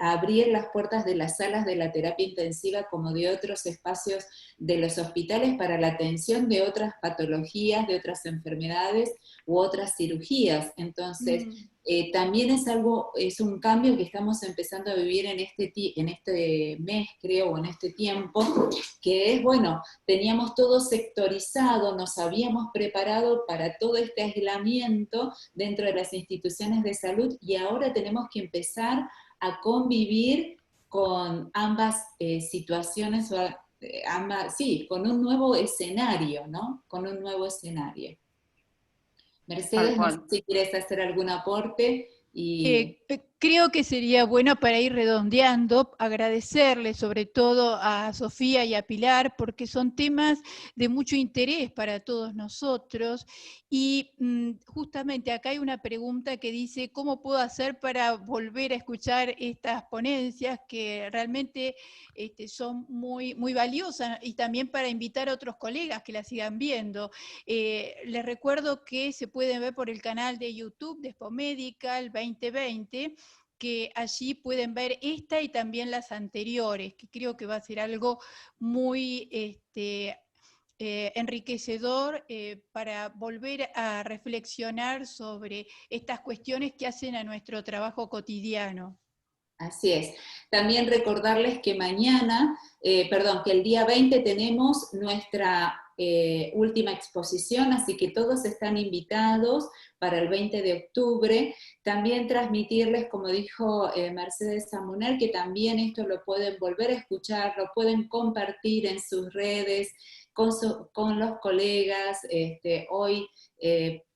[SPEAKER 3] a abrir las puertas de las salas de la terapia intensiva como de otros espacios de los hospitales para la atención de otras patologías, de otras enfermedades u otras cirugías. Entonces, también es un cambio que estamos empezando a vivir en este mes, creo, o en este tiempo, que es, bueno, teníamos todo sectorizado, nos habíamos preparado para todo este aislamiento dentro de las instituciones de salud, y ahora tenemos que empezar a convivir con ambas situaciones, con un nuevo escenario, ¿no? Con un nuevo escenario. Mercedes, no sé si quieres hacer algún aporte.
[SPEAKER 5] Creo que sería bueno, para ir redondeando, agradecerle sobre todo a Sofía y a Pilar, porque son temas de mucho interés para todos nosotros, y justamente acá hay una pregunta que dice: ¿cómo puedo hacer para volver a escuchar estas ponencias que realmente son muy, muy valiosas, y también para invitar a otros colegas que las sigan viendo? Les recuerdo que se pueden ver por el canal de YouTube de Expomedical 2020, que allí pueden ver esta y también las anteriores, que creo que va a ser algo muy enriquecedor para volver a reflexionar sobre estas cuestiones que hacen a nuestro trabajo cotidiano.
[SPEAKER 3] Así es. También recordarles que que el día 20 tenemos nuestra última exposición, así que todos están invitados para el 20 de octubre. También transmitirles, como dijo Mercedes Samuner, que también esto lo pueden volver a escuchar, lo pueden compartir en sus redes, con los colegas. Hoy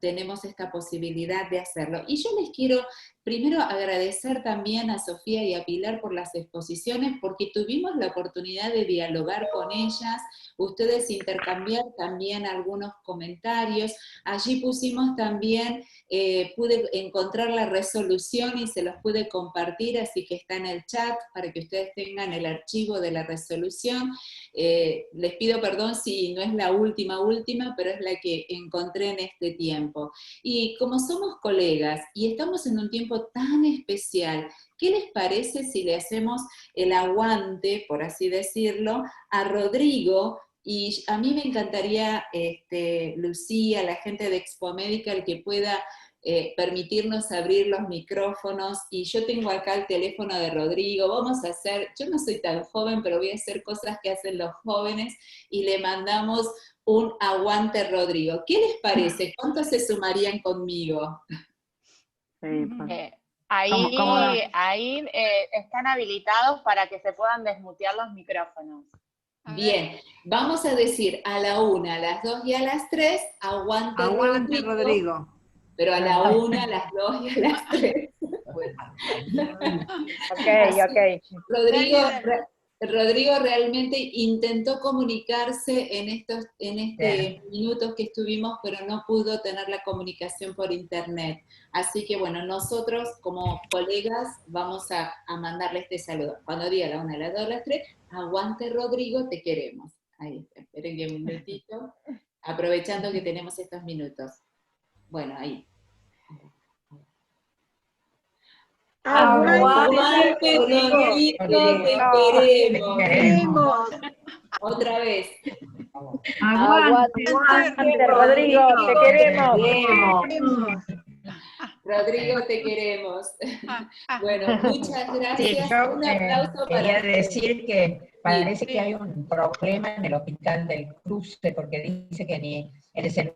[SPEAKER 3] tenemos esta posibilidad de hacerlo. Y yo les quiero primero agradecer también a Sofía y a Pilar por las exposiciones, porque tuvimos la oportunidad de dialogar con ellas, ustedes intercambiar también algunos comentarios. Allí pusimos también, pude encontrar la resolución y se los pude compartir, así que está en el chat para que ustedes tengan el archivo de la resolución. Les pido perdón si no es la última, pero es la que encontré en este tiempo. Y como somos colegas y estamos en un tiempo tan especial, ¿qué les parece si le hacemos el aguante, por así decirlo, a Rodrigo? Y a mí me encantaría, Lucía, la gente de Expomedical, que pueda permitirnos abrir los micrófonos, y yo tengo acá el teléfono de Rodrigo. Vamos a hacer, yo no soy tan joven, pero voy a hacer cosas que hacen los jóvenes, y le mandamos un aguante, Rodrigo. ¿Qué les parece? ¿Cuántos se sumarían conmigo?
[SPEAKER 2] Ahí están habilitados para que se puedan desmutear los micrófonos.
[SPEAKER 3] Bien, vamos a decir a la 1, a las 2 y a las 3, aguante Rodrigo. Pero a la 1, a las 2 y a las 3.
[SPEAKER 2] Ok.
[SPEAKER 3] Rodrigo realmente intentó comunicarse en estos minutos que estuvimos, pero no pudo tener la comunicación por internet. Así que bueno, nosotros como colegas vamos a mandarle este saludo. Cuando diga la 1, a las 2, a las 3, aguante Rodrigo, te queremos. Ahí está, esperen que un minutito, aprovechando que tenemos estos minutos. Bueno, ahí. Aguante Rodrigo, te queremos. Otra vez.
[SPEAKER 6] Aguante
[SPEAKER 2] Rodrigo, te queremos.
[SPEAKER 3] Rodrigo, te queremos. Bueno, muchas gracias.
[SPEAKER 4] Sí, yo
[SPEAKER 3] un aplauso
[SPEAKER 4] quería
[SPEAKER 3] para
[SPEAKER 4] decir que parece que hay un problema en el Hospital del Cruce, porque dice que ni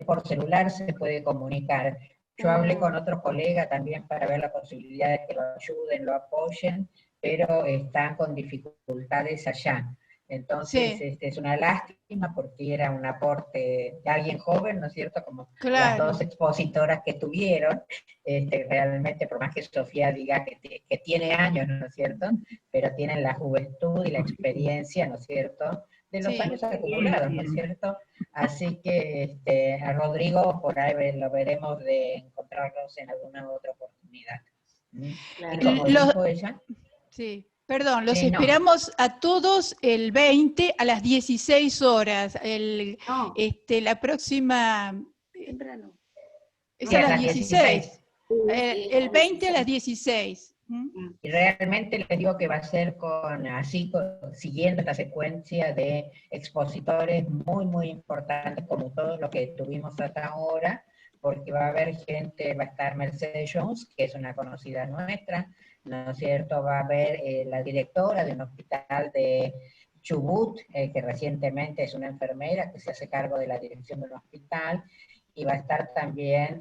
[SPEAKER 4] por celular se puede comunicar. Yo hablé con otros colegas también para ver la posibilidad de que lo ayuden, lo apoyen, pero están con dificultades allá. Entonces,
[SPEAKER 5] Sí.
[SPEAKER 4] es una lástima porque era un aporte de alguien joven, ¿no es cierto? Como las
[SPEAKER 5] Claro.
[SPEAKER 4] dos expositoras que tuvieron, realmente, por más que Sofía diga que tiene años, ¿no es cierto? Pero tienen la juventud y la experiencia, ¿no es cierto? De los
[SPEAKER 5] Sí.
[SPEAKER 4] años acumulados, ¿no es cierto? Así que a Rodrigo por ahí lo veremos de encontrarnos en alguna otra oportunidad.
[SPEAKER 3] Claro.
[SPEAKER 4] Y como
[SPEAKER 5] Los-
[SPEAKER 4] dijo ella,
[SPEAKER 5] Sí, perdón, los
[SPEAKER 4] Sí, no.
[SPEAKER 5] esperamos a todos el 20 a las 16 horas.
[SPEAKER 3] No,
[SPEAKER 5] La próxima
[SPEAKER 3] temprano.
[SPEAKER 5] es
[SPEAKER 4] sí,
[SPEAKER 5] a
[SPEAKER 4] a
[SPEAKER 5] las
[SPEAKER 4] las
[SPEAKER 5] 16.
[SPEAKER 4] 16.
[SPEAKER 5] El 20 a las 16. ¿Mm?
[SPEAKER 4] Y realmente les digo que va a ser siguiendo esta secuencia de expositores muy, muy importantes, como todo lo que tuvimos hasta ahora, porque va a haber gente, va a estar Mercedes Jones, que es una conocida nuestra, ¿no es cierto? Va a haber la directora de un hospital de Chubut, que recientemente es una enfermera que se hace cargo de la dirección del hospital, y va a estar también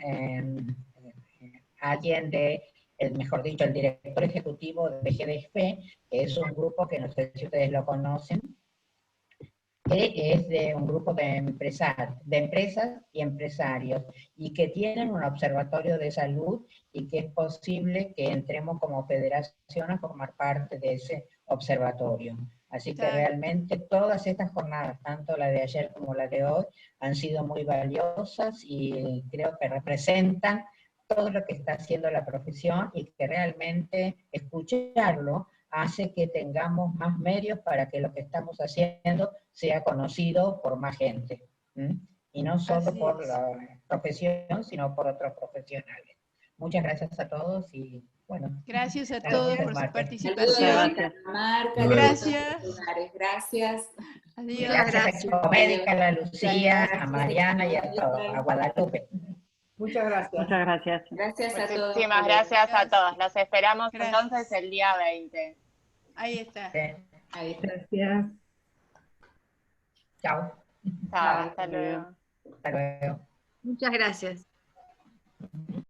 [SPEAKER 4] alguien mejor dicho, el director ejecutivo de GDF, que es un grupo que no sé si ustedes lo conocen, que es de un grupo de empresas y empresarios, y que tienen un observatorio de salud, y que es posible que entremos como federación a formar parte de ese observatorio. Así que
[SPEAKER 5] Claro.
[SPEAKER 4] realmente todas estas jornadas, tanto la de ayer como la de hoy, han sido muy valiosas y creo que representan todo lo que está haciendo la profesión, y que realmente escucharlo hace que tengamos más medios para que lo que estamos haciendo sea conocido por más gente. Y no solo
[SPEAKER 5] Así
[SPEAKER 4] por
[SPEAKER 5] es.
[SPEAKER 4] la profesión, sino por otros profesionales. Muchas gracias a todos y bueno.
[SPEAKER 5] Gracias a
[SPEAKER 4] Gracias,
[SPEAKER 5] todos por su
[SPEAKER 4] Marta.
[SPEAKER 5] participación.
[SPEAKER 3] Saludos a Marca,
[SPEAKER 5] Gracias.
[SPEAKER 3] Gracias.
[SPEAKER 5] Adiós.
[SPEAKER 4] Gracias a Expomédica, a la Lucía, a
[SPEAKER 3] Gracias,
[SPEAKER 4] Mariana y a
[SPEAKER 3] Expomédica.
[SPEAKER 4] Guadalupe.
[SPEAKER 6] Muchas gracias.
[SPEAKER 7] Muchas gracias.
[SPEAKER 3] Gracias a todos.
[SPEAKER 2] Muchísimas gracias a todos. Los esperamos
[SPEAKER 5] Gracias.
[SPEAKER 2] entonces el día 20.
[SPEAKER 5] Ahí está.
[SPEAKER 3] Ahí está.
[SPEAKER 6] Gracias.
[SPEAKER 4] Chao.
[SPEAKER 2] Chao, hasta luego.
[SPEAKER 4] Hasta luego.
[SPEAKER 9] Muchas gracias.